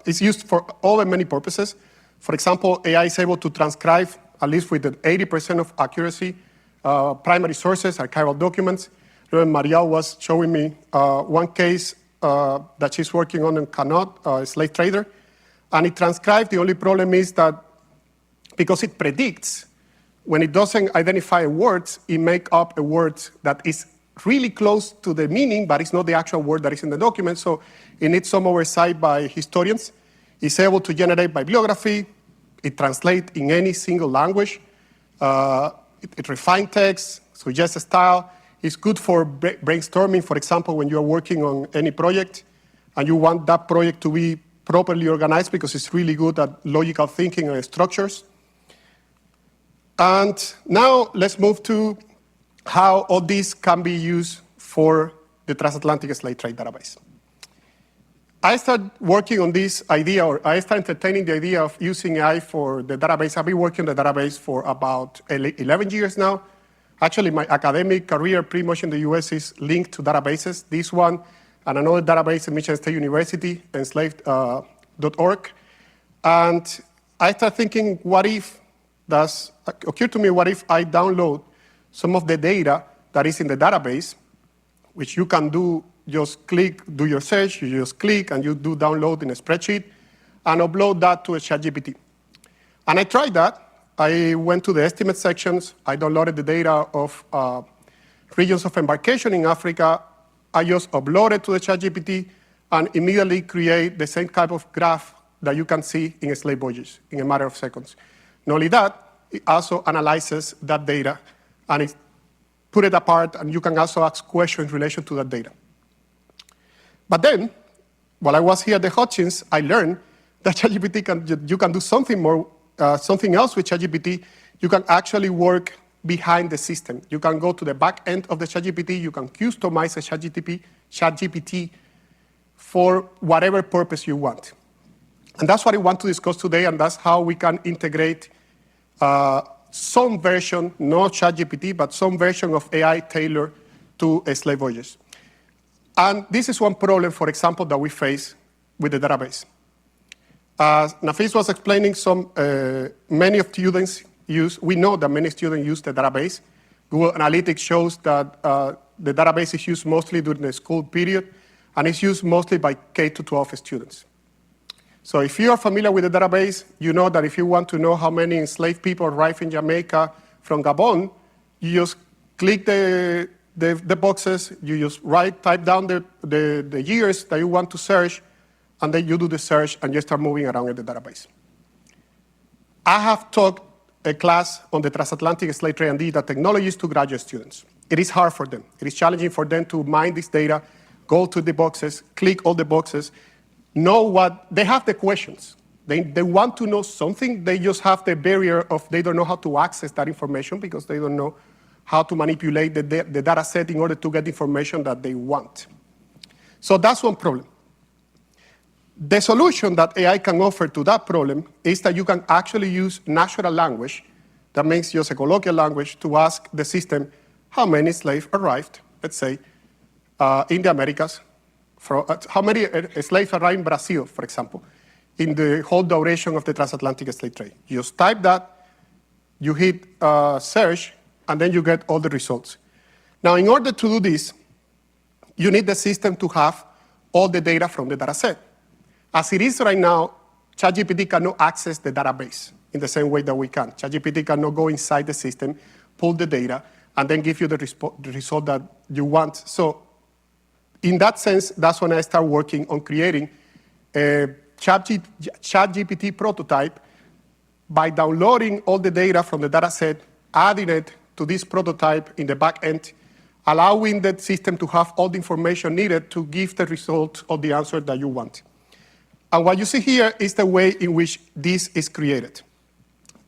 it's used for other many purposes. For example, AI is able to transcribe, at least with 80% of accuracy, primary sources, archival documents. Marielle was showing me one case that she's working on in Canot, a slave trader, and it transcribed. The only problem is that because it predicts, when it doesn't identify words, it makes up a word that is really close to the meaning, but it's not the actual word that is in the document. So it needs some oversight by historians. It's able to generate bibliography. It translates in any single language. It refines text, suggests a style. It's good for brainstorming, for example, when you're working on any project and you want that project to be properly organized because it's really good at logical thinking and structures. And now let's move to how all this can be used for the transatlantic slave trade database. I started working on this idea, or I started entertaining the idea of using AI for the database. I've been working on the database for about 11 years now. Actually, my academic career pretty much in the US is linked to databases. This one and another database at Michigan State University, enslaved.org. And I started thinking, occurred to me, what if I download some of the data that is in the database, which you can do, just click, do your search, you just click, and you do download in a spreadsheet, and upload that to a ChatGPT. And I tried that. I went to the estimate sections. I downloaded the data of regions of embarkation in Africa. I just uploaded to the ChatGPT and immediately create the same type of graph that you can see in SlaveVoyages in a matter of seconds. Not only that, it also analyzes that data and it put it apart, and you can also ask questions in relation to that data. But then, while I was here at the Hutchins, I learned that ChatGPT you can do something more, something else with ChatGPT. You can actually work behind the system. You can go to the back end of the ChatGPT. You can customize a ChatGPT for whatever purpose you want. And that's what I want to discuss today, and that's how we can integrate some version, not ChatGPT, but some version of AI tailored to SlaveVoyages. And this is one problem, for example, that we face with the database. As Nafees was explaining, many of students we know that many students use the database. Google Analytics shows that the database is used mostly during the school period, and it's used mostly by K-12 students. So if you are familiar with the database, you know that if you want to know how many enslaved people arrived in Jamaica from Gabon, you just click the boxes, you just type down the years that you want to search, and then you do the search and you start moving around in the database. I have taught a class on the transatlantic slave trade and data technologies to graduate students. It is hard for them. It is challenging for them to mine this data, go to the boxes, click all the boxes, know what, they have the questions. They want to know something, they just have the barrier of they don't know how to access that information because they don't know how to manipulate the data set in order to get the information that they want. So that's one problem. The solution that AI can offer to that problem is that you can actually use natural language, that makes just a colloquial language, to ask the system how many slaves arrived, let's say, in the Americas, how many slaves arrived in Brazil, for example, in the whole duration of the transatlantic slave trade. You just type that, you hit search, and then you get all the results. Now, in order to do this, you need the system to have all the data from the data set. As it is right now, ChatGPT cannot access the database in the same way that we can. ChatGPT cannot go inside the system, pull the data, and then give you the result that you want. So in that sense, that's when I start working on creating a ChatGPT prototype by downloading all the data from the data set, adding it to this prototype in the back end, allowing the system to have all the information needed to give the result or the answer that you want. And what you see here is the way in which this is created.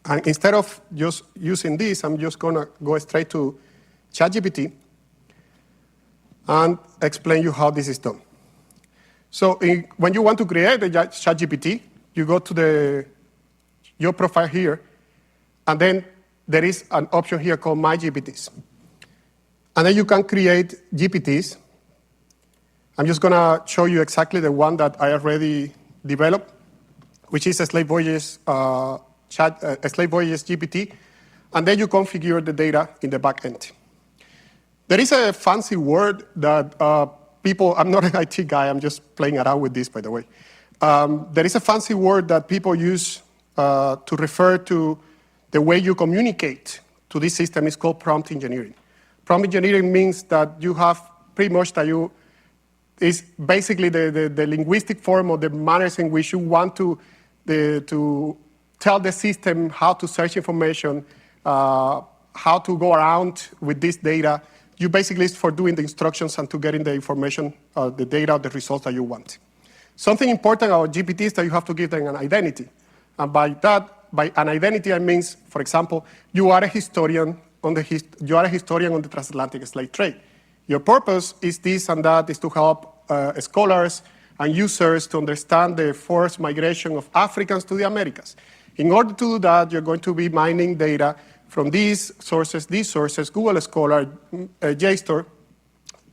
And instead of just using this, I'm just going to go straight to ChatGPT and explain you how this is done. So when you want to create a ChatGPT, you go to your profile here, and then there is an option here called My GPTs. And then you can create GPTs. I'm just going to show you exactly the one that I already developed, which is a SlaveVoyages SlaveVoyages GPT, and then you configure the data in the back end. There is a fancy word that I'm not an IT guy, I'm just playing around with this, by the way. There is a fancy word that people use to refer to the way you communicate to this system. Is called prompt engineering. Prompt engineering means that you have pretty much is basically the linguistic form or the manners in which you want to tell the system how to search information, how to go around with this data. You basically is for doing the instructions and to getting the information, the data, the results that you want. Something important about GPT is that you have to give them an identity. And by an identity, I mean, for example, you are a historian on the transatlantic slave trade. Your purpose is this and that, is to help scholars and users to understand the forced migration of Africans to the Americas. In order to do that, you're going to be mining data from these sources, Google Scholar, JSTOR,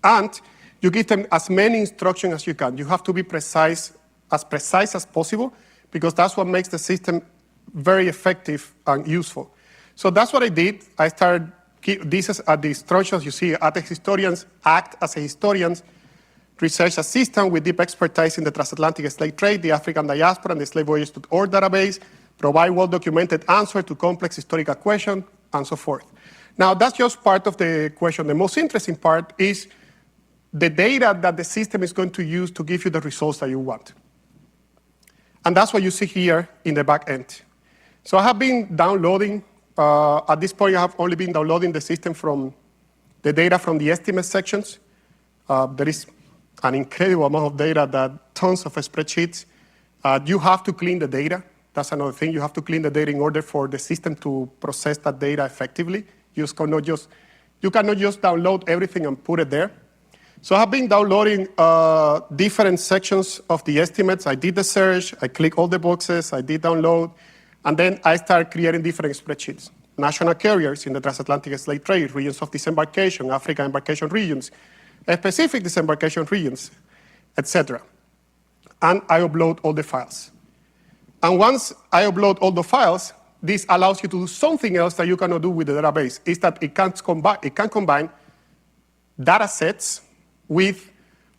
and you give them as many instructions as you can. You have to be precise as possible, because that's what makes the system very effective and useful. So that's what I did. I started. These are the instructions you see. At the historians act as a historians, research assistant with deep expertise in the transatlantic slave trade, the African diaspora, and the SlaveVoyages.org database, provide well-documented answers to complex historical questions, and so forth. Now, that's just part of the question. The most interesting part is the data that the system is going to use to give you the results that you want. And that's what you see here in the back end. So I have been downloading at this point, I have only been downloading the system from the data from the estimate sections. There is an incredible amount of data, that tons of spreadsheets. You have to clean the data. That's another thing. You have to clean the data in order for the system to process that data effectively. You cannot just download everything and put it there. So I've been downloading different sections of the estimates. I did the search, I clicked all the boxes, I did download, and then I started creating different spreadsheets. National carriers in the transatlantic slave trade, regions of disembarkation, African embarkation regions, specific disembarkation regions, etc. And I upload all the files. And once I upload all the files, this allows you to do something else that you cannot do with the database, is that it can combine data sets with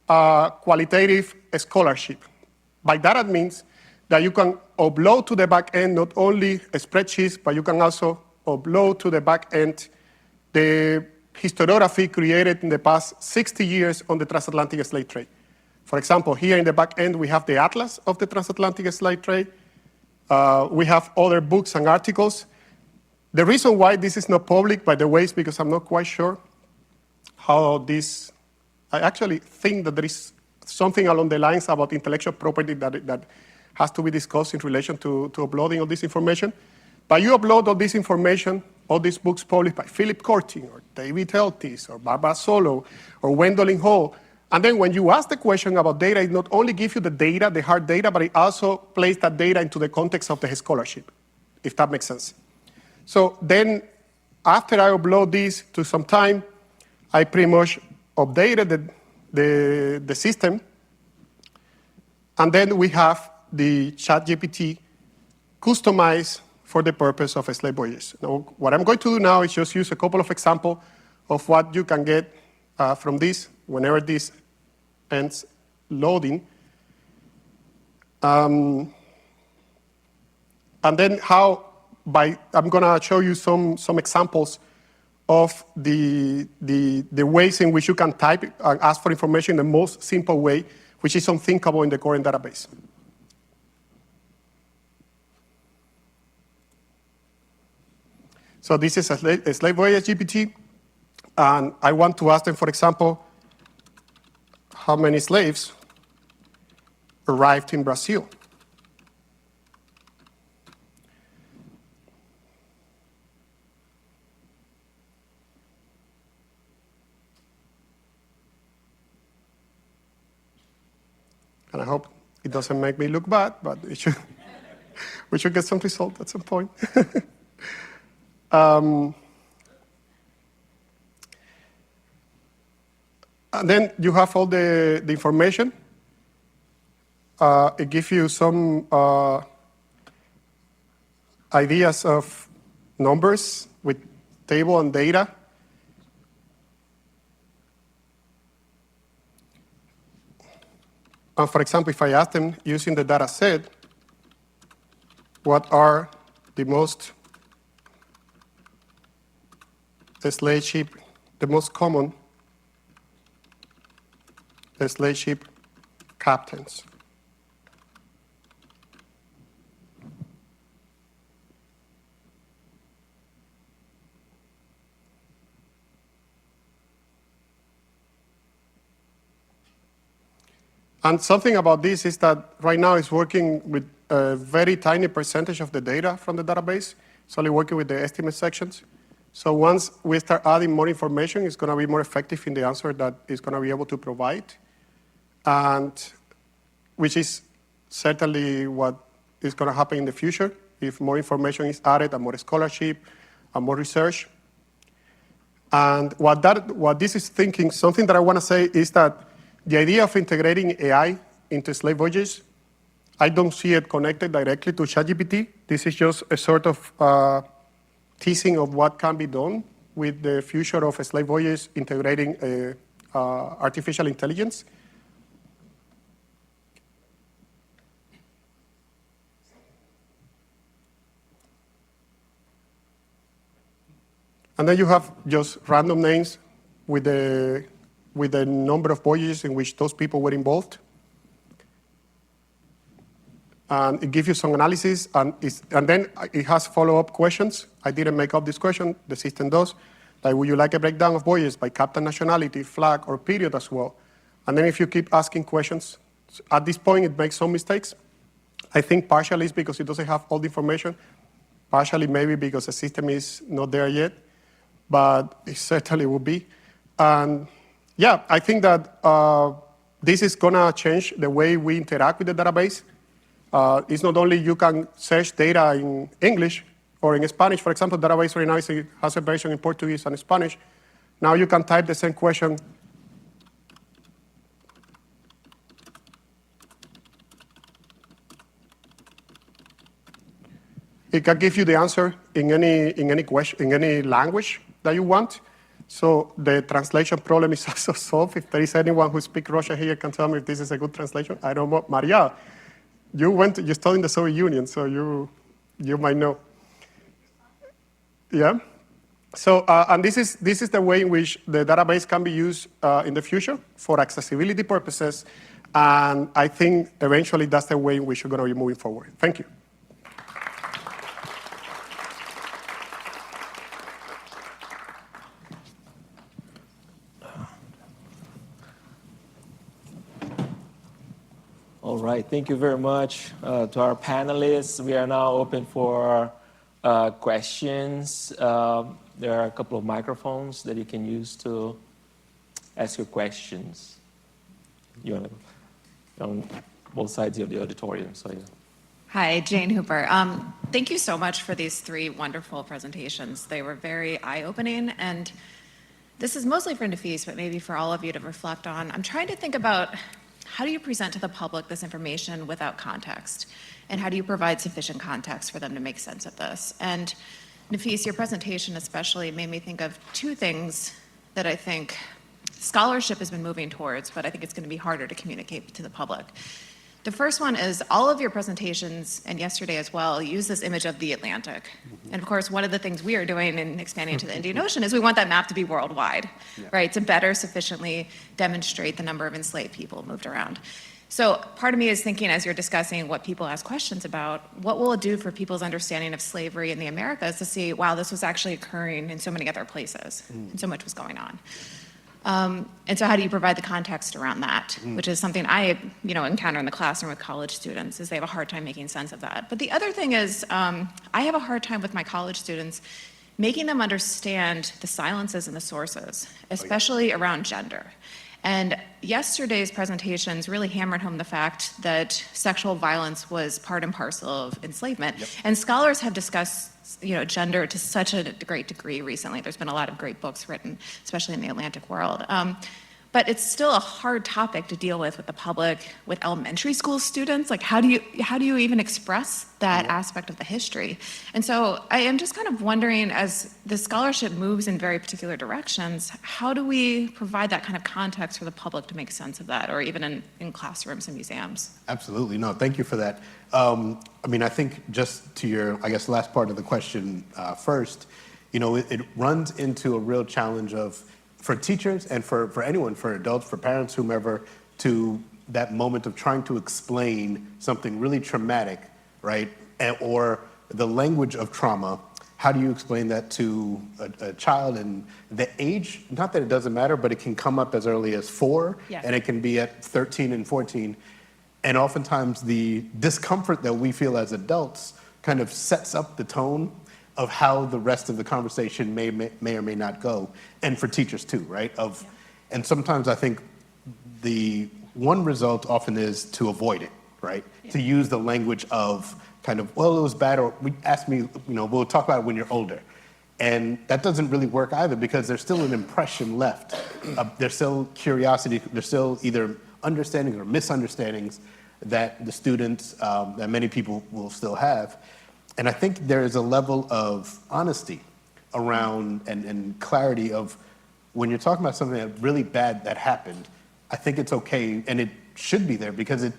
qualitative scholarship. By that it means that you can upload to the back end not only spreadsheets, but you can also upload to the back end the historiography created in the past 60 years on the transatlantic slave trade. For example, here in the back end, we have the Atlas of the transatlantic slave trade. We have other books and articles. The reason why this is not public, by the way, is because I'm not quite sure how this, I actually think that there is something along the lines about intellectual property that has to be discussed in relation to uploading all this information. But you upload all this information, all these books published by Philip Corting, or David Eltis, or Barbara Solow, or Gwendolyn Hall. And then when you ask the question about data, it not only gives you the data, the hard data, but it also places that data into the context of the scholarship, if that makes sense. So then, after I upload this to some time, I pretty much updated the system. And then we have the ChatGPT customized for the purpose of SlaveVoyages. Now, what I'm going to do now is just use a couple of examples of what you can get from this whenever this ends loading. And then I'm going to show you some examples of the ways in which you can type and ask for information in the most simple way, which is unthinkable in the current database. So this is a SlaveVoyages GPT, and I want to ask them, for example, how many slaves arrived in Brazil. And I hope it doesn't make me look bad, but it should, we should get some result at some point. And then you have all the information. It gives you some ideas of numbers with table and data. And for example, if I ask them using the data set, what are the most slave ship, the most common slave ship captains? And something about this is that right now it's working with a very tiny percentage of the data from the database. It's only working with the estimate sections. So once we start adding more information, it's going to be more effective in the answer that it's going to be able to provide, and which is certainly what is going to happen in the future if more information is added and more scholarship and more research. And what this is thinking, something that I want to say is that the idea of integrating AI into SlaveVoyages, I don't see it connected directly to ChatGPT. This is just a sort of teasing of what can be done with the future of SlaveVoyages integrating artificial intelligence. And then you have just random names with the number of voyages in which those people were involved. And it gives you some analysis, and then it has follow-up questions. I didn't make up this question, the system does. Like, would you like a breakdown of voyages by captain nationality, flag, or period as well? And then if you keep asking questions, at this point it makes some mistakes. I think partially it's because it doesn't have all the information, partially maybe because the system is not there yet, but it certainly will be. And yeah, I think that this is gonna change the way we interact with the database. It's not only you can search data in English or in Spanish. For example, the database right now has a version in Portuguese and Spanish. Now you can type the same question it can give you the answer in any question, in any language that you want. So the translation problem is also solved. If there is anyone who speaks Russian here, can tell me if this is a good translation. I don't know. Maria, you studied in the Soviet Union, so you might know. Yeah. So and this is the way in which the database can be used in the future for accessibility purposes, and I think eventually that's the way in which we're going to be moving forward. Thank you. All right, thank you very much to our panelists. We are now open for questions. There are a couple of microphones that you can use to ask your questions. You're on both sides of the auditorium, so yeah. Hi, Jane Hooper. Thank you so much for these 3 wonderful presentations. They were very eye-opening, and this is mostly for Nafees, but maybe for all of you to reflect on. I'm trying to think about how do you present to the public this information without context? And how do you provide sufficient context for them to make sense of this? And Nafees, your presentation especially made me think of 2 things that I think scholarship has been moving towards, but I think it's going to be harder to communicate to the public. The first one is all of your presentations, and yesterday as well, use this image of the Atlantic. Mm-hmm. And of course, one of the things we are doing in expanding into the Indian Ocean is we want that map to be worldwide, right? To better sufficiently demonstrate the number of enslaved people moved around. So part of me is thinking, as you're discussing what people ask questions about, what will it do for people's understanding of slavery in the Americas to see, wow, this was actually occurring in so many other places, and so much was going on. And so how do you provide the context around that, which is something I encounter in the classroom with college students, is they have a hard time making sense of that. But the other thing is I have a hard time with my college students making them understand the silences and the sources, especially around gender. And yesterday's presentations really hammered home the fact that sexual violence was part and parcel of enslavement. Yep. And scholars have discussed gender to such a great degree recently. There's been a lot of great books written, especially in the Atlantic world. But it's still a hard topic to deal with the public, with elementary school students. Like, how do you even express that aspect of the history? And so I am just kind of wondering, as the scholarship moves in very particular directions, how do we provide that kind of context for the public to make sense of that, or even in classrooms and museums? Absolutely. No, thank you for that. I think just to your, last part of the question first, it runs into a real challenge for teachers and for anyone, for adults, for parents, whomever, to that moment of trying to explain something really traumatic, right? Or the language of trauma. How do you explain that to a child? And the age, not that it doesn't matter, but it can come up as early as 4, and it can be at 13 and 14. And oftentimes the discomfort that we feel as adults kind of sets up the tone of how the rest of the conversation may or may not go, and for teachers too, right? And sometimes I think the one result often is to avoid it, right? Yeah. To use the language of kind of, well, it was bad, or ask me, we'll talk about it when you're older. And that doesn't really work either, because there's still an impression left. There's still curiosity, there's still either understandings or misunderstandings that the students, that many people will still have. And I think there is a level of honesty around and clarity of when you're talking about something that really bad that happened, I think it's okay, and it should be there, because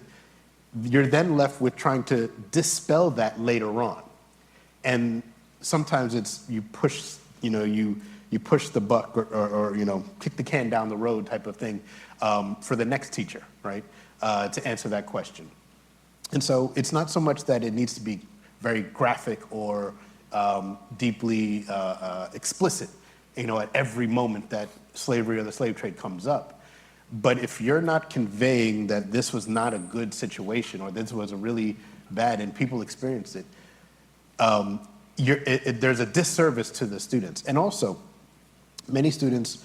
you're then left with trying to dispel that later on. And sometimes it's you push the buck or kick the can down the road type of thing for the next teacher, right, to answer that question. And so it's not so much that it needs to be very graphic or deeply explicit, at every moment that slavery or the slave trade comes up. But if you're not conveying that this was not a good situation or this was a really bad and people experienced it, there's a disservice to the students. And also, many students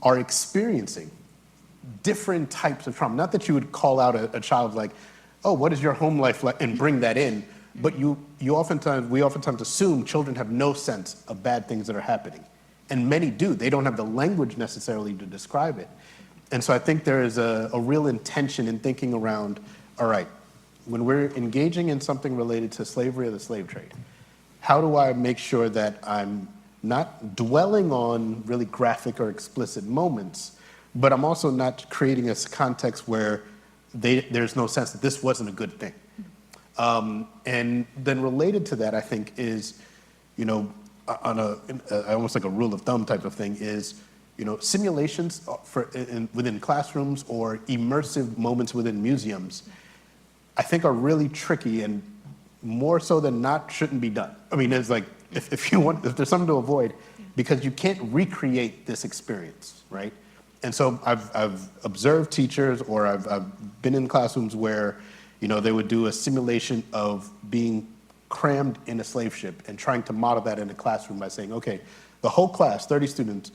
are experiencing different types of trauma. Not that you would call out a child like, oh, what is your home life like, and bring that in, but we oftentimes assume children have no sense of bad things that are happening. And many do. They don't have the language necessarily to describe it. And so I think there is a real intention in thinking around, all right, when we're engaging in something related to slavery or the slave trade, how do I make sure that I'm not dwelling on really graphic or explicit moments, but I'm also not creating a context where there's no sense that this wasn't a good thing. And then related to that, I think, is, on almost like a rule of thumb type of thing is, simulations within classrooms or immersive moments within museums, I think are really tricky and more so than not shouldn't be done. I mean, it's like, if there's something to avoid, because you can't recreate this experience, right? And so I've observed teachers, or I've been in classrooms where, they would do a simulation of being crammed in a slave ship and trying to model that in a classroom by saying, okay, the whole class, 30 students,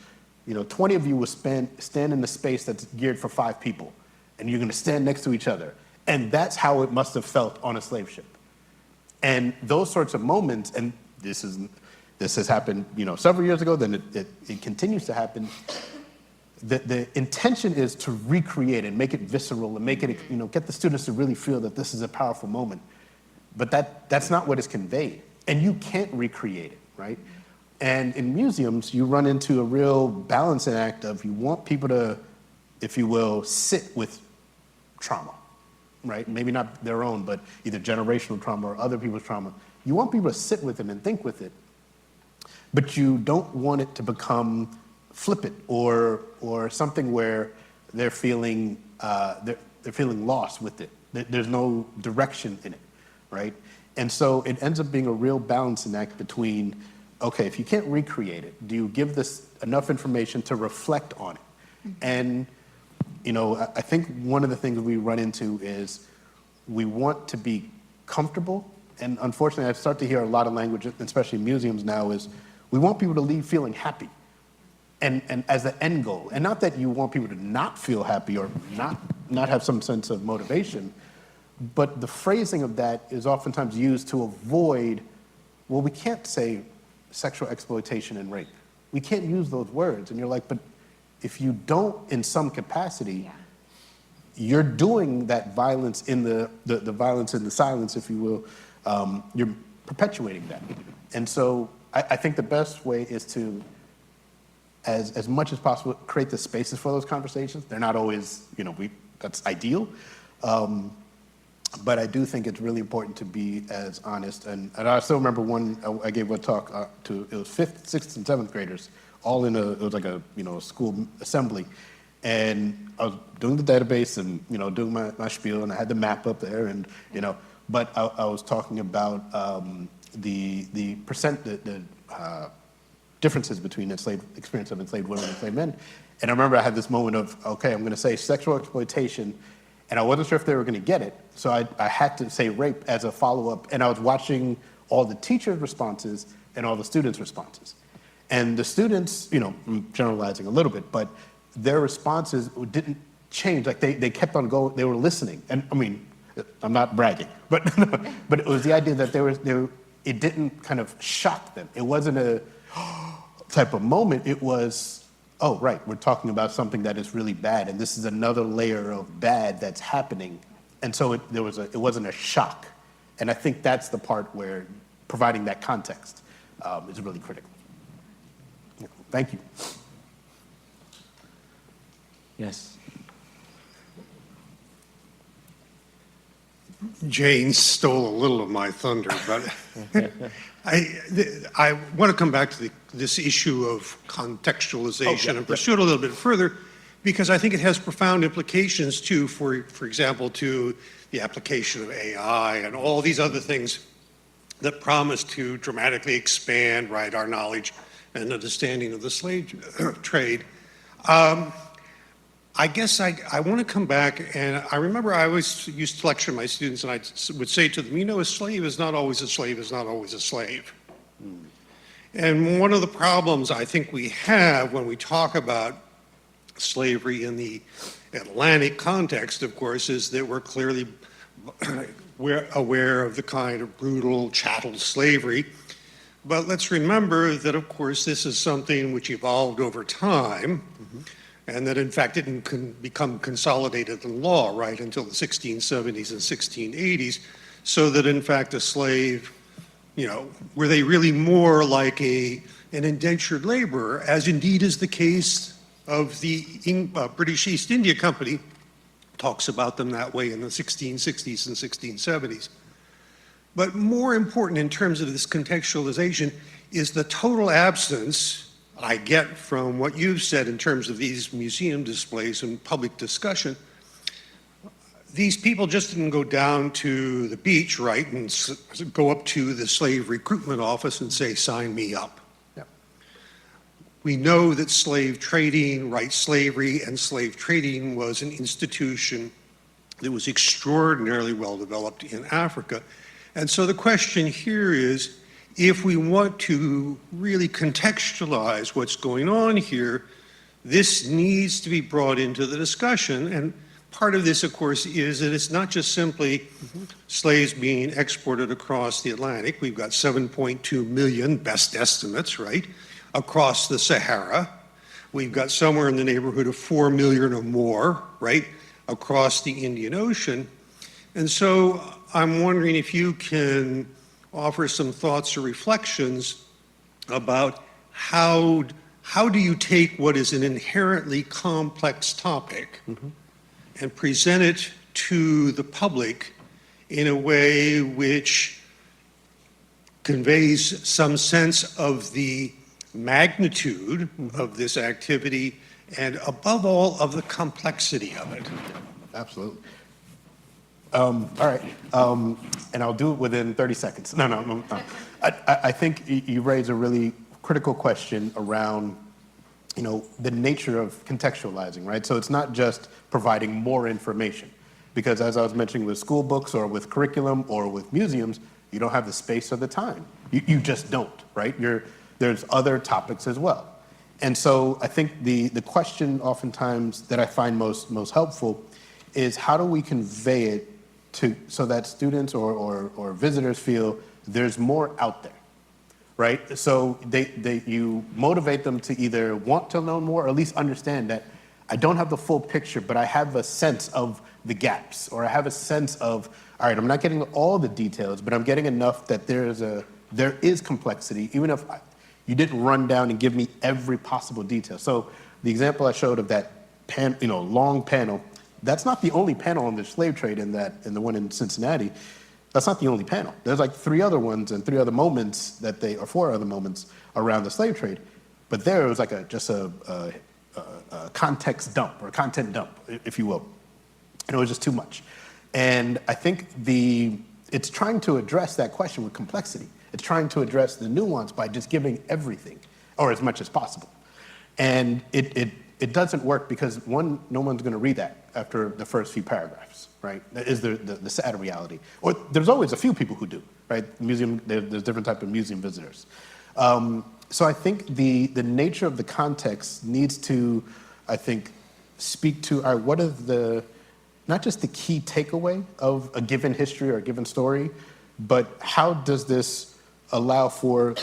20 of you will stand in a space that's geared for 5 people, and you're gonna stand next to each other. And that's how it must have felt on a slave ship. And those sorts of moments, and this has happened, several years ago, then it continues to happen. The intention is to recreate and make it visceral and make it, get the students to really feel that this is a powerful moment. But that's not what is conveyed. And you can't recreate it, right? And in museums, you run into a real balancing act of you want people to, if you will, sit with trauma, right? Maybe not their own, but either generational trauma or other people's trauma. You want people to sit with it and think with it, but you don't want it to become flippant or something where they're feeling lost with it. There's no direction in it, right? And so it ends up being a real balancing act between, okay, if you can't recreate it, do you give this enough information to reflect on it? And I think one of the things we run into is we want to be comfortable, and unfortunately I start to hear a lot of language, especially in museums now, is we want people to leave feeling happy. And as the end goal, and not that you want people to not feel happy or not have some sense of motivation, but the phrasing of that is oftentimes used to avoid, well, we can't say sexual exploitation and rape. We can't use those words. And you're like, but if you don't in some capacity, you're doing that violence in the violence in the silence, if you will, you're perpetuating that. And so I think the best way is to, as much as possible, create the spaces for those conversations. They're not always, that's ideal. But I do think it's really important to be as honest. And I still remember I gave one talk to, it was 5th, 6th, and 7th graders, all it was like a school assembly. And I was doing the database and, doing my spiel, and I had the map up there, and, but I was talking about the differences between experience of enslaved women and enslaved men. And I remember I had this moment of, okay, I'm going to say sexual exploitation, and I wasn't sure if they were going to get it, so I had to say rape as a follow-up, and I was watching all the teachers' responses and all the students' responses. And the students, I'm generalizing a little bit, but their responses didn't change. Like they kept on going, they were listening. And I mean, I'm not bragging, but but it was the idea that it didn't kind of shock them. It wasn't a type of moment. It was, oh, right, we're talking about something that is really bad, and this is another layer of bad that's happening. And so it wasn't a shock. And I think that's the part where providing that context is really critical. Thank you. Yes. Jane stole a little of my thunder, but I want to come back to this issue of contextualization and pursue it a little bit further, because I think it has profound implications too, for example, to the application of AI and all these other things that promised to dramatically expand, right, our knowledge and understanding of the slave trade. I guess I want to come back, and I remember I always used to lecture my students, and I would say to them, you know, a slave is not always a slave, is not always a slave. And one of the problems I think we have when we talk about slavery in the Atlantic context, of course, is that we're clearly aware of the kind of brutal chattel slavery. But let's remember that, of course, this is something which evolved over time, and that in fact didn't become consolidated in law right until the 1670s and 1680s, so that in fact a slave, you know, were they really more like an indentured laborer, as indeed is the case of the British East India Company, talks about them that way in the 1660s and 1670s. But more important in terms of this contextualization is the total absence I get from what you've said in terms of these museum displays and public discussion. These people just didn't go down to the beach, right, and go up to the slave recruitment office and say, sign me up. Yeah. We know that slave trading, right, slavery and slave trading was an institution that was extraordinarily well developed in Africa. And so the question here is, if we want to really contextualize what's going on here, this needs to be brought into the discussion. And part of this, of course, is that it's not just simply slaves being exported across the Atlantic. We've got 7.2 million, best estimates, right, across the Sahara. We've got somewhere in the neighborhood of 4 million or more, right, across the Indian Ocean. And so I'm wondering if you can offer some thoughts or reflections about how do you take what is an inherently complex topic and present it to the public in a way which conveys some sense of the magnitude of this activity and above all of the complexity of it. Absolutely. All right, and I'll do it within 30 seconds. No. I think you raise a really critical question around, you know, the nature of contextualizing, right? So it's not just providing more information, because as I was mentioning with school books or with curriculum or with museums, you don't have the space or the time. You just don't, right? There's other topics as well. And so I think the question oftentimes that I find most helpful is how do we convey it so that students or visitors feel there's more out there, right? So you motivate them to either want to know more or at least understand that I don't have the full picture, but I have a sense of the gaps, or I have a sense of, all right, I'm not getting all the details, but I'm getting enough that there is complexity, even if you didn't run down and give me every possible detail. So the example I showed of that long panel, that's not the only panel on the slave trade in the one in Cincinnati. That's not the only panel. There's like 3 other ones and 3 other moments or 4 other moments around the slave trade. But there it was like just a context dump or a content dump, if you will. And it was just too much. And I think it's trying to address that question with complexity. It's trying to address the nuance by just giving everything, or as much as possible. And it doesn't work because, one, no one's going to read that after the first few paragraphs, right? That is the sad reality. Or there's always a few people who do, right? There's different type of museum visitors. So I think the nature of the context needs to, I think, speak to what are not just the key takeaway of a given history or a given story, but how does this allow for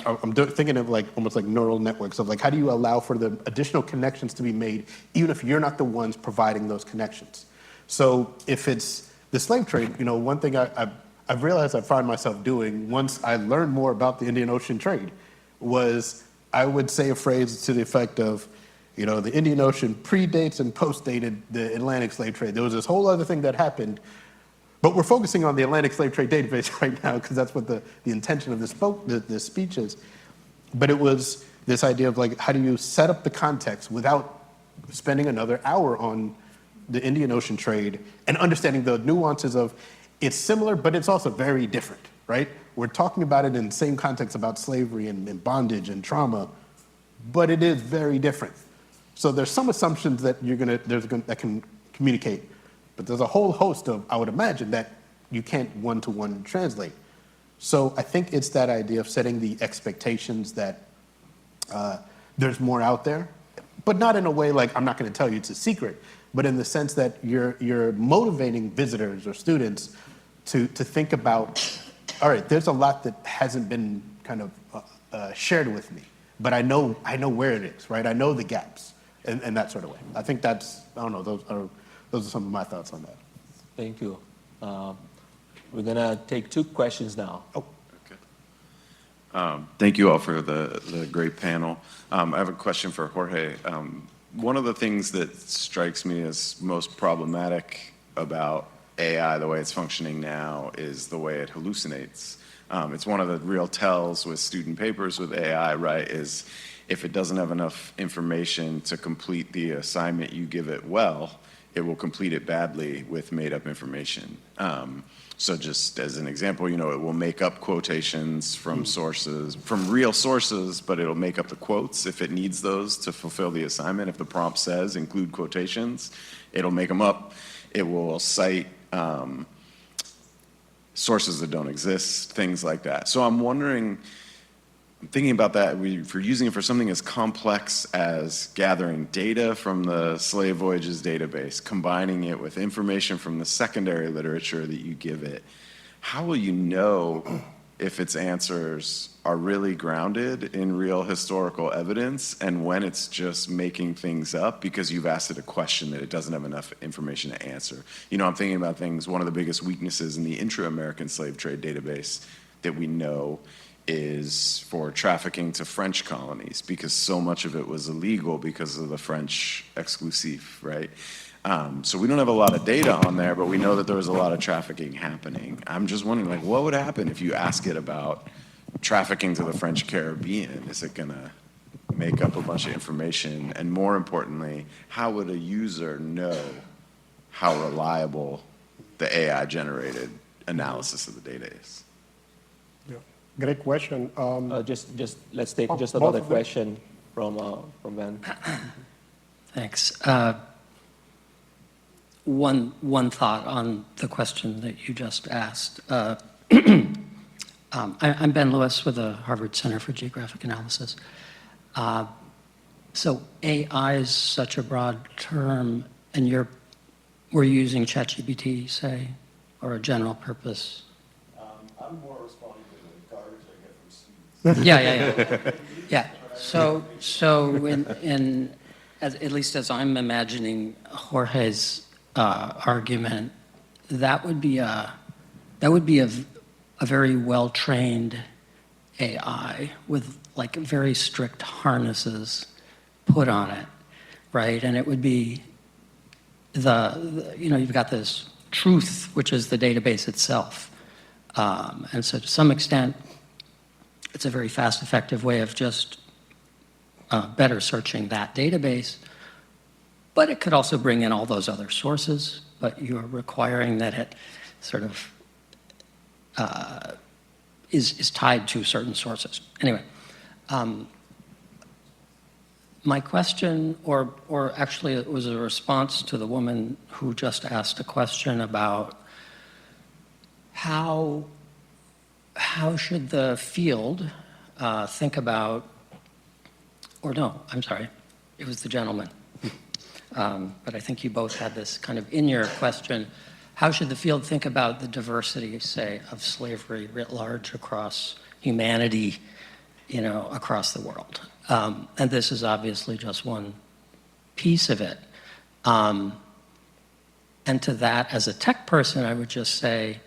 I'm thinking of like almost like neural networks of like, how do you allow for the additional connections to be made, even if you're not the ones providing those connections? So if it's the slave trade, one thing I've realized I find myself doing once I learned more about the Indian Ocean trade was I would say a phrase to the effect of, the Indian Ocean predates and postdated the Atlantic slave trade. There was this whole other thing that happened, but we're focusing on the Atlantic slave trade database right now because that's what the intention of this speech is. But it was this idea of like, how do you set up the context without spending another hour on the Indian Ocean trade and understanding the nuances of it's similar, but it's also very different, right? We're talking about it in the same context about slavery and bondage and trauma, but it is very different. So there's some assumptions that that can communicate, but there's a whole host of, I would imagine, that you can't one-to-one translate. So I think it's that idea of setting the expectations that there's more out there, but not in a way like, I'm not going to tell you it's a secret, but in the sense that you're motivating visitors or students to think about, all right, there's a lot that hasn't been kind of shared with me, but I know where it is, right? I know the gaps, and that sort of way. I think that's, I don't know, those are some of my thoughts on that. Thank you. We're gonna take 2 questions now. Oh. Thank you all for the great panel. I have a question for Jorge. One of the things that strikes me as most problematic about AI, the way it's functioning now, is the way it hallucinates. It's one of the real tells with student papers with AI, right, is if it doesn't have enough information to complete the assignment you give it well, it will complete it badly with made-up information. So just as an example, it will make up quotations from sources, from real sources, but it'll make up the quotes if it needs those to fulfill the assignment. If the prompt says include quotations, it'll make them up. It will cite sources that don't exist, things like that. So I'm wondering, thinking about that, if you're using it for something as complex as gathering data from the SlaveVoyages database, combining it with information from the secondary literature that you give it, how will you know if its answers are really grounded in real historical evidence and when it's just making things up because you've asked it a question that it doesn't have enough information to answer? I'm thinking about things, one of the biggest weaknesses in the intra-American slave trade database that we know is for trafficking to French colonies, because so much of it was illegal because of the French exclusif, right? So we don't have a lot of data on there, but we know that there was a lot of trafficking happening. I'm just wondering, what would happen if you ask it about trafficking to the French Caribbean? Is it gonna make up a bunch of information? And more importantly, how would a user know how reliable the AI-generated analysis of the data is? Great question. Let's take just both another of them? question from Van. Thanks. One thought on the question that you just asked. I'm Ben Lewis with the Harvard Center for Geographic Analysis. So AI is such a broad term, and we're using ChatGPT, say, or a general purpose. I'm more responding to the garbage I get from students. Yeah. So at least as I'm imagining Jorge's argument, that would be a very well-trained AI with very strict harnesses put on it, right? And it would be you've got this truth, which is the database itself. And so to some extent, it's a very fast, effective way of just better searching that database. But it could also bring in all those other sources, but you're requiring that it sort of is tied to certain sources. Anyway, my question, or actually it was a response to the woman who just asked a question about how should the field think about, or no, I'm sorry, it was the gentleman. But I think you both had this kind of in your question. How should the field think about the diversity, say, of slavery writ large across humanity, across the world? And this is obviously just one piece of it. And to that, as a tech person, I would just say,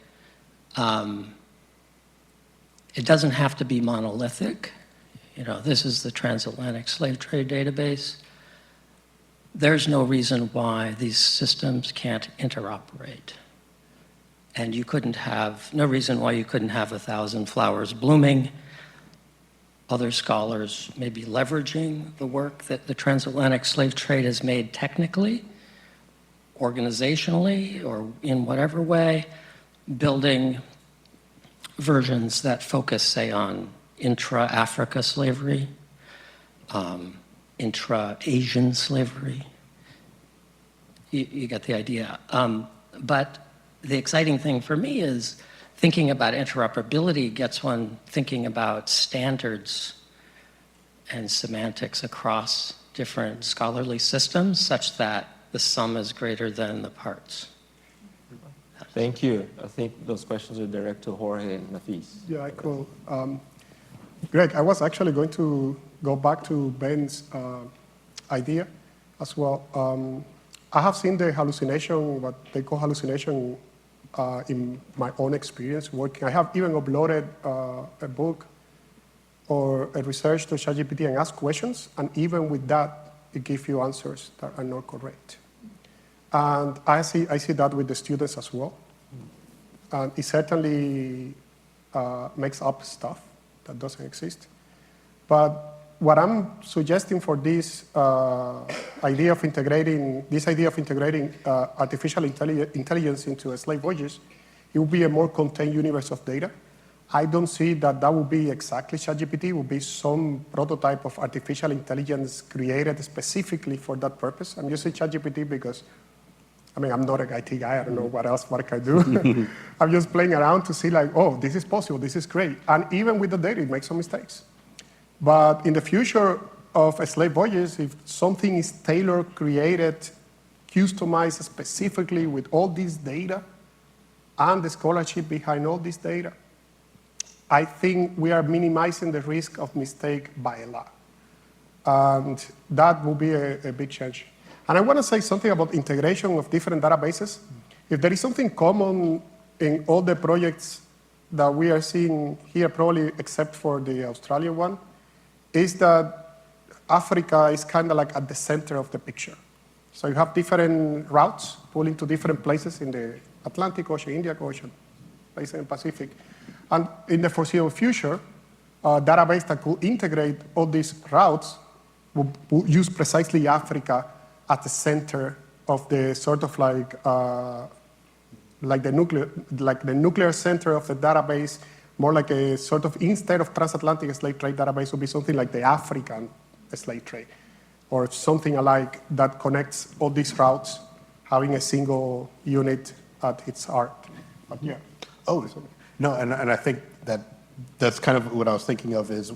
it doesn't have to be monolithic. This is the transatlantic slave trade database. There's no reason why these systems can't interoperate. And no reason why you couldn't have 1,000 flowers blooming, other scholars maybe leveraging the work that the transatlantic slave trade has made technically, organizationally, or in whatever way, building versions that focus, say, on intra-Africa slavery, intra-Asian slavery. You get the idea. But the exciting thing for me is thinking about interoperability gets one thinking about standards and semantics across different scholarly systems such that the sum is greater than the parts. Thank you. I think those questions are direct to Jorge and Nafees. Yeah, cool. Greg, I was actually going to go back to Ben's idea as well. I have seen the hallucination, what they call hallucination, in my own experience working. I have even uploaded a book or a research to ChatGPT and ask questions, and even with that, it gives you answers that are not correct. And I see that with the students as well. And it certainly makes up stuff that doesn't exist. But what I'm suggesting for this idea of integrating artificial intelligence into SlaveVoyages, it will be a more contained universe of data. I don't see that will be exactly ChatGPT. It will be some prototype of artificial intelligence created specifically for that purpose. I'm using ChatGPT because, I mean, I'm not an IT guy. I don't know what I can do. I'm just playing around to see like, oh, this is possible. This is great. And even with the data, it makes some mistakes. But in the future of SlaveVoyages, if something is tailored, created, customized specifically with all this data and the scholarship behind all this data, I think we are minimizing the risk of mistake by a lot. And that will be a big change. And I want to say something about integration of different databases. If there is something common in all the projects that we are seeing here, probably except for the Australian one, is that Africa is kind of like at the center of the picture. So you have different routes pulling to different places in the Atlantic Ocean, Indian Ocean, places in the Pacific. And in the foreseeable future, a database that could integrate all these routes will use precisely Africa at the center of the sort of like the nuclear center of the database, more like a sort of, instead of transatlantic slave trade database, would be something like the African slave trade, or something alike that connects all these routes, having a single unit at its heart. But yeah. Oh, no, and I think that's kind of what I was thinking of is,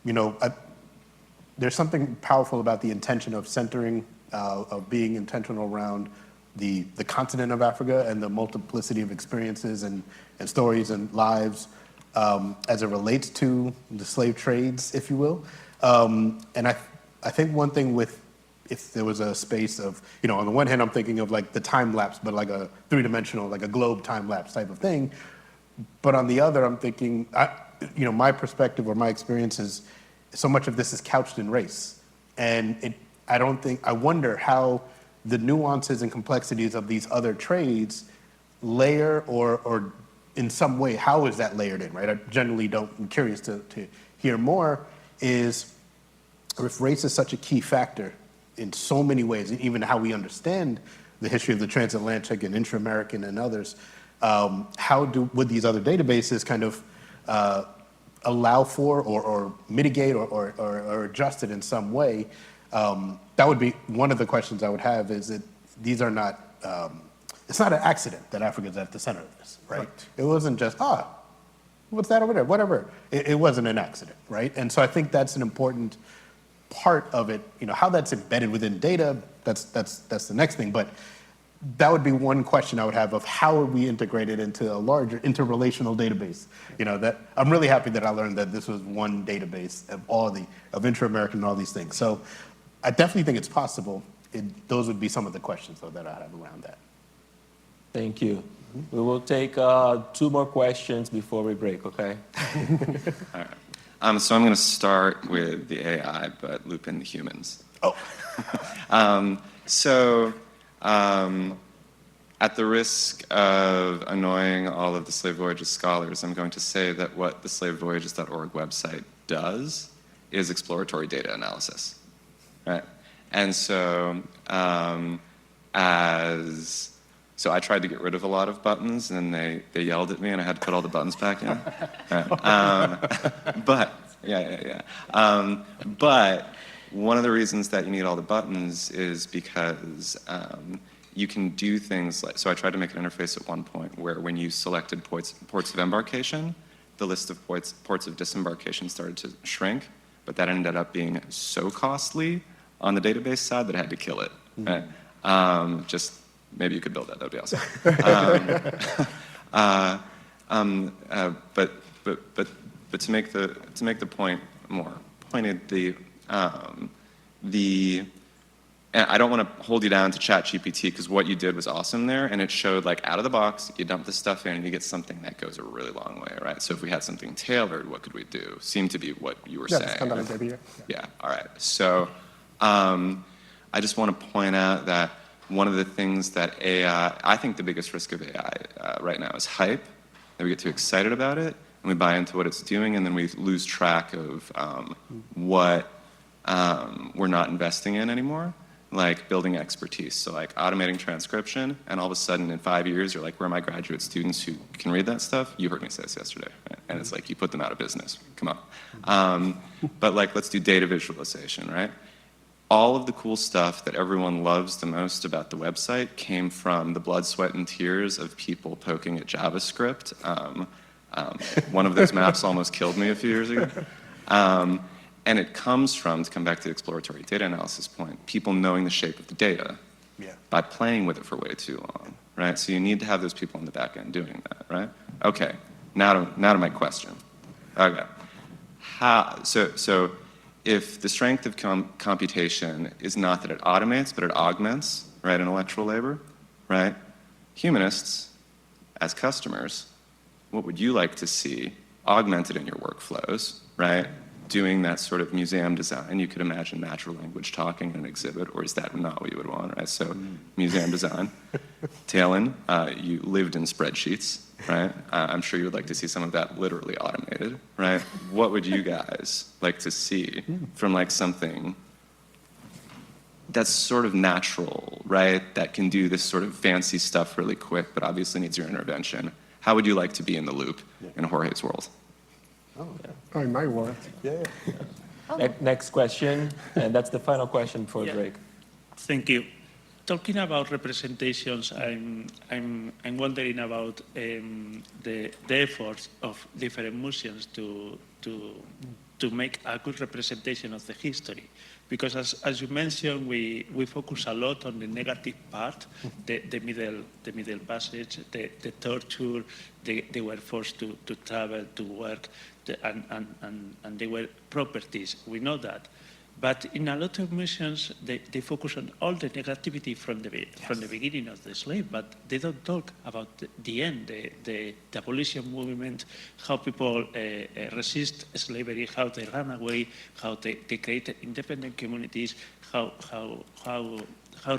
there's something powerful about the intention of centering, of being intentional around the continent of Africa and the multiplicity of experiences and stories and lives as it relates to the slave trades, if you will. And I think one thing if there was a space of, on the one hand, I'm thinking of like the time lapse, but like a three-dimensional, like a globe time lapse type of thing. But on the other, I'm thinking, my perspective or my experience is so much of this is couched in race. And I wonder how the nuances and complexities of these other trades layer or in some way, how is that layered in, right? I'm curious to hear more is if race is such a key factor in so many ways, even how we understand the history of the transatlantic and intra-American and others, would these other databases kind of allow for or mitigate or adjust it in some way? That would be one of the questions I would have is that these are not, it's not an accident that Africa is at the center of this, right? It wasn't just, what's that over there, whatever. It wasn't an accident, right? And so I think that's an important part of it, how that's embedded within data, that's the next thing. But that would be one question I would have of how are we integrated into a larger interrelational database? That I'm really happy that I learned that this was one database of intra-American and all these things. So I definitely think it's possible. Those would be some of the questions though that I have around that. Thank you. We will take 2 more questions before we break, okay? All right. So I'm going to start with the AI, but loop in the humans. Oh. At the risk of annoying all of the SlaveVoyages scholars, I'm going to say that what the SlaveVoyages.org website does is exploratory data analysis, right? And so So I tried to get rid of a lot of buttons, and they yelled at me, and I had to put all the buttons back in. But one of the reasons that you need all the buttons is because you can do things like, so I tried to make an interface at one point where when you selected ports of embarkation, the list of ports of disembarkation started to shrink, but that ended up being so costly on the database side that I had to kill it. Right? Just maybe you could build that. That would be awesome. But to make the point more pointed, and I don't want to hold you down to ChatGPT because what you did was awesome there, and it showed like out of the box, you dump this stuff in and you get something that goes a really long way, right? So if we had something tailored, what could we do? Seemed to be what you were saying. That's kind of the idea. Yeah, all right. So I just want to point out that one of the things that AI, I think the biggest risk of AI right now is hype, that we get too excited about it, and we buy into what it's doing, and then we lose track of what we're not investing in anymore, like building expertise. So like automating transcription, and all of a sudden in 5 years, you're like, where are my graduate students who can read that stuff? You heard me say this yesterday, right? And it's like, you put them out of business. Come on. But like, let's do data visualization, right? All of the cool stuff that everyone loves the most about the website came from the blood, sweat, and tears of people poking at JavaScript. One of those maps almost killed me a few years ago. And it comes from, to come back to the exploratory data analysis point, people knowing the shape of the data by playing with it for way too long, right? So you need to have those people on the back end doing that, right? Okay, now to my question. Okay, so if the strength of computation is not that it automates, but it augments, right, intellectual labor, right? Humanists, as customers, what would you like to see augmented in your workflows, right? Doing that sort of museum design, you could imagine natural language talking in an exhibit, or is that not what you would want, right? So museum design. Taylin, you lived in spreadsheets, right? I'm sure you would like to see some of that literally automated, right? What would you guys like to see from like something that's sort of natural, right? That can do this sort of fancy stuff really quick, but obviously needs your intervention. How would you like to be in the loop in Jorge's world? Oh, in my world. Next question, and that's the final question for break. Thank you. Talking about representations, I'm wondering about the efforts of different museums to make a good representation of the history. Because as you mentioned, we focus a lot on the negative part, the middle passage, the torture, they were forced to travel, to work, and they were properties. We know that. But in a lot of museums, they focus on all the negativity from the beginning of the slave, but they don't talk about the end, the abolition movement, how people resist slavery, how they ran away, how they created independent communities, how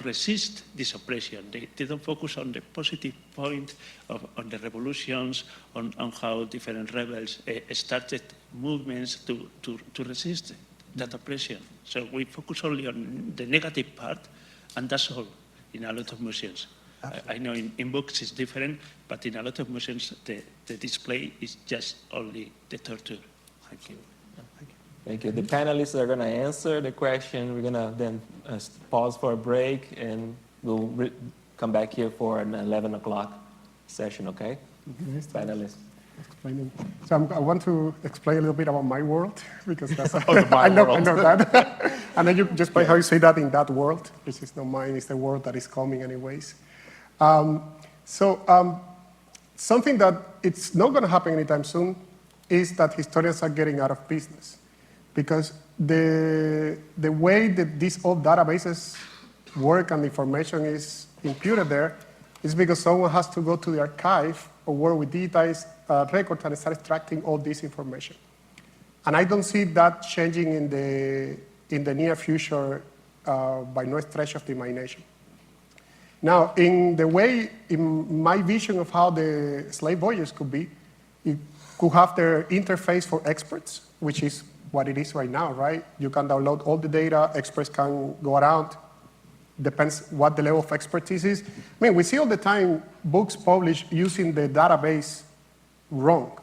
resist this oppression. They don't focus on the positive point on the revolutions, on how different rebels started movements to resist that oppression. So we focus only on the negative part, and that's all in a lot of museums. I know in books it's different, but in a lot of museums the display is just only the torture. Thank you. Thank you. The panelists are going to answer the question. We're going to then pause for a break, and we'll come back here for an 11 o'clock session, okay? Panelists. Explaining. So I want to explain a little bit about my world, because that's I know that. And then just by how you say that in that world, which is not mine, it's the world that is coming anyways. Something that it's not going to happen anytime soon is that historians are getting out of business, because the way that these old databases work and the information is imputed there is because someone has to go to the archive or where we digitize records and start extracting all this information. And I don't see that changing in the near future by no stretch of the imagination. Now, in my vision of how the SlaveVoyages could be, it could have their interface for experts, which is what it is right now, right? You can download all the data, experts can go around, depends what the level of expertise is. I mean, we see all the time books published using the database wrong.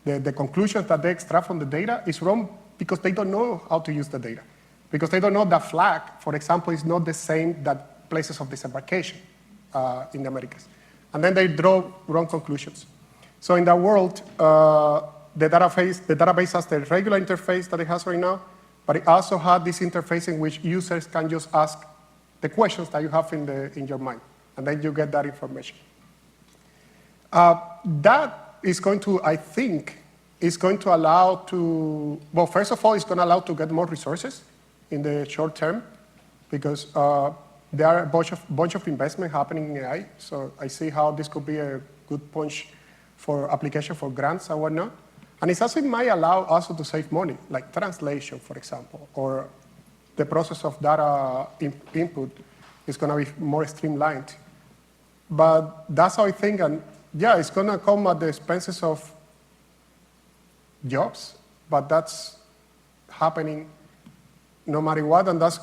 The conclusions that they extract from the data is wrong because they don't know how to use the data. Because they don't know that flag, for example, is not the same that places of disembarkation in the Americas. And then they draw wrong conclusions. So in that world, the database has the regular interface that it has right now, but it also has this interface in which users can just ask the questions that you have in your mind, and then you get that information. That is going to, I think, is going to allow to, well, first of all, it's going to allow to get more resources in the short term, because there are a bunch of investment happening in AI, so I see how this could be a good punch for application for grants and whatnot. And it also might allow also to save money, like translation, for example, or the process of data input is going to be more streamlined. But that's how I think, and yeah, it's going to come at the expenses of jobs, but that's happening no matter what, and that's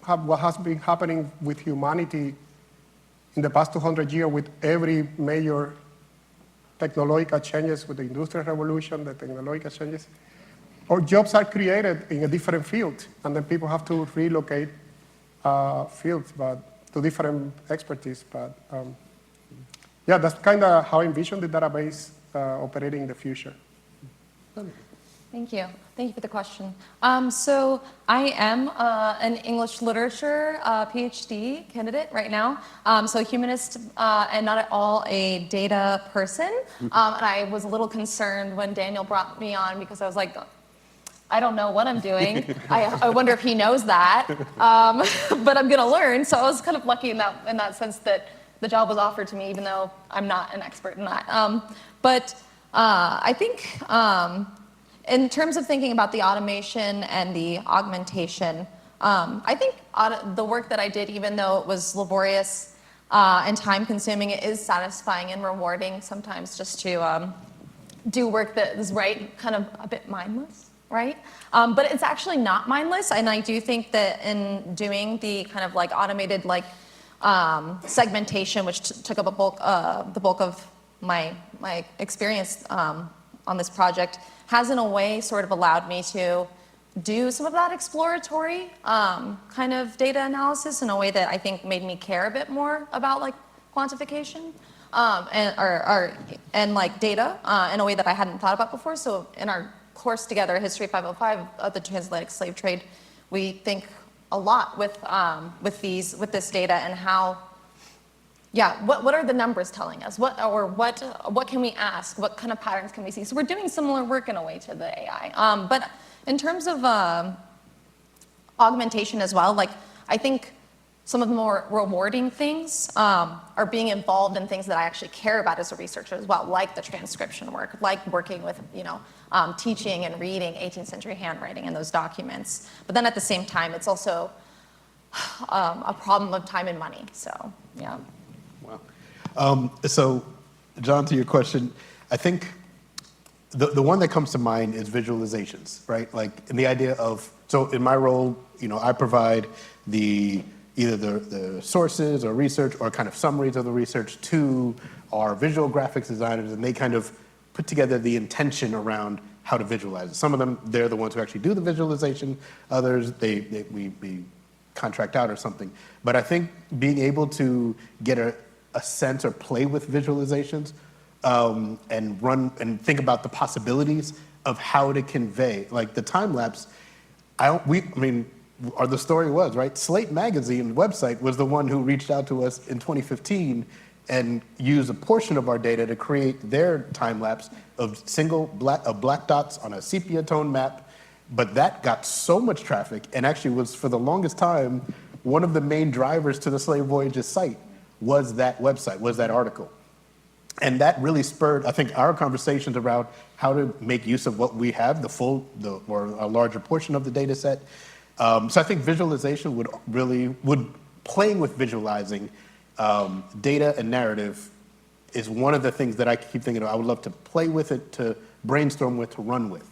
what has been happening with humanity in the past 200 years with every major technological changes, with the Industrial Revolution, the technological changes. Or jobs are created in a different field, and then people have to relocate fields but to different expertise. But yeah, that's kind of how I envision the database operating in the future. Thank you. Thank you for the question. So I am an English literature PhD candidate right now. So humanist and not at all a data person. And I was a little concerned when Daniel brought me on because I was like, I don't know what I'm doing. I wonder if he knows that. But I'm going to learn. So I was kind of lucky in that sense that the job was offered to me, even though I'm not an expert in that. But I think in terms of thinking about the automation and the augmentation, I think the work that I did, even though it was laborious and time-consuming, it is satisfying and rewarding sometimes just to do work that is kind of a bit mindless, right? But it's actually not mindless, and I do think that in doing the kind of automated segmentation, which took up the bulk of my experience on this project, has in a way sort of allowed me to do some of that exploratory kind of data analysis in a way that I think made me care a bit more about quantification and data in a way that I hadn't thought about before. So in our course together, History 505 of the transatlantic slave trade, we think a lot with this data and how. Yeah, what are the numbers telling us? What can we ask? What kind of patterns can we see? So we're doing similar work in a way to the AI. But in terms of augmentation as well, I think some of the more rewarding things are being involved in things that I actually care about as a researcher as well, like the transcription work, like working with teaching and reading 18th century handwriting in those documents. But then at the same time, it's also a problem of time and money. So yeah. So, John, to your question, I think the one that comes to mind is visualizations, right? In the idea of, so in my role, I provide either the sources or research or kind of summaries of the research to our visual graphics designers, and they kind of put together the intention around how to visualize it. Some of them, they're the ones who actually do the visualization. Others, we contract out or something. But I think being able to get a sense or play with visualizations and run and think about the possibilities of how to convey, the time lapse. The story was, right? Slate Magazine website was the one who reached out to us in 2015 and used a portion of our data to create their time lapse of black dots on a sepia tone map. But that got so much traffic and actually was, for the longest time, one of the main drivers to the SlaveVoyages site was that website, was that article. And that really spurred, I think, our conversations around how to make use of what we have, or a larger portion of the data set. So I think visualization playing with visualizing data and narrative is one of the things that I keep thinking of. I would love to play with it, to brainstorm with, to run with,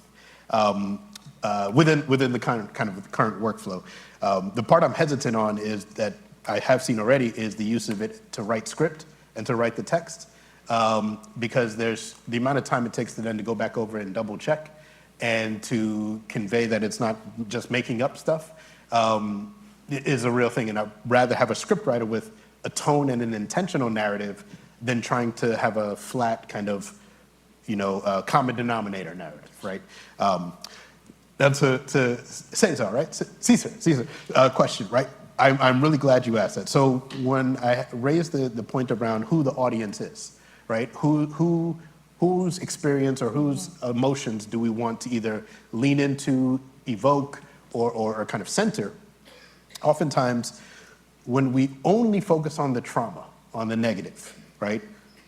within the kind of the current workflow. The part I'm hesitant on is that I have seen already is the use of it to write script and to write the text, because there's the amount of time it takes to then to go back over and double check and to convey that it's not just making up stuff is a real thing. And I'd rather have a script writer with a tone and an intentional narrative than trying to have a flat kind of, common denominator narrative, right? That's to Cesar, right? Cesar, question, right? I'm really glad you asked that. So when I raised the point around who the audience is, right? Whose experience or whose emotions do we want to either lean into, evoke, or kind of center? Oftentimes, when we only focus on the trauma, on the negative, right?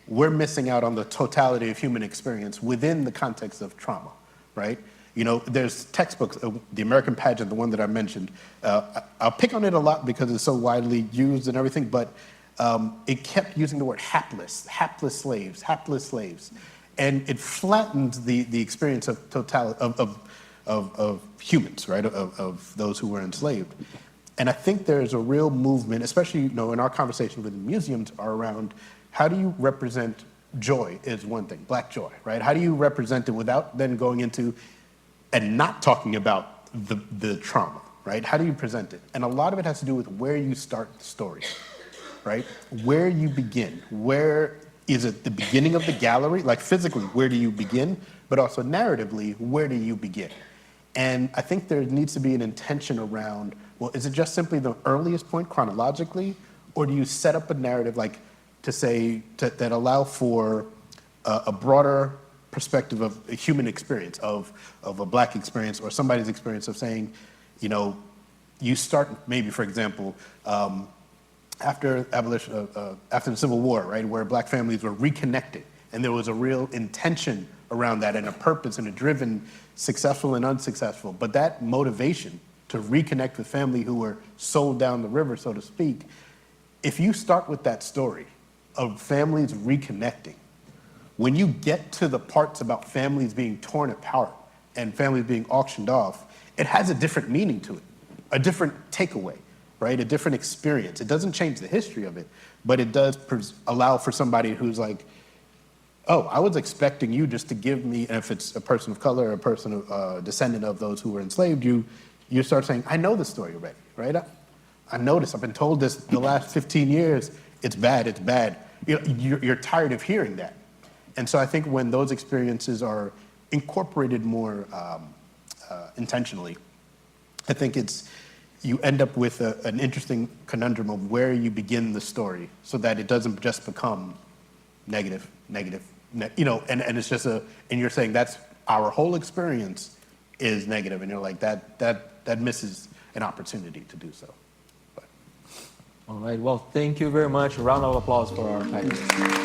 We're missing out on the totality of human experience within the context of trauma, right? There's textbooks, the American Pageant, the one that I mentioned. I'll pick on it a lot because it's so widely used and everything, but it kept using the word hapless slaves. And it flattened the experience of totality of humans, right? Of those who were enslaved. And I think there's a real movement, especially in our conversation with the museums, are around how do you represent joy is one thing, Black joy, right? How do you represent it without then going into and not talking about the trauma, right? How do you present it? And a lot of it has to do with where you start the story, right? Where you begin. Where is it the beginning of the gallery? Like physically, where do you begin? But also narratively, where do you begin? And I think there needs to be an intention around, well, is it just simply the earliest point chronologically? Or do you set up a narrative like that allow for a broader perspective of a human experience, of a Black experience or somebody's experience of saying, you start maybe, for example, after the Civil War, right, where Black families were reconnected, and there was a real intention around that and a purpose and a driven, successful and unsuccessful. But that motivation to reconnect with family who were sold down the river, so to speak, if you start with that story of families reconnecting, when you get to the parts about families being torn apart and families being auctioned off, it has a different meaning to it, a different takeaway, right? A different experience. It doesn't change the history of it, but it does allow for somebody who's like, oh, I was expecting you just to give me, and if it's a person of color or a person, descendant of those who were enslaved, you start saying, I know the story already, right? I know this, I've been told this the last 15 years, it's bad. You're tired of hearing that. And so I think when those experiences are incorporated more intentionally, I think you end up with an interesting conundrum of where you begin the story so that it doesn't just become negative, and it's just and you're saying that's our whole experience is negative, and you're like, that misses an opportunity to do so. But. All right, well, thank you very much. A round of applause for our panelists.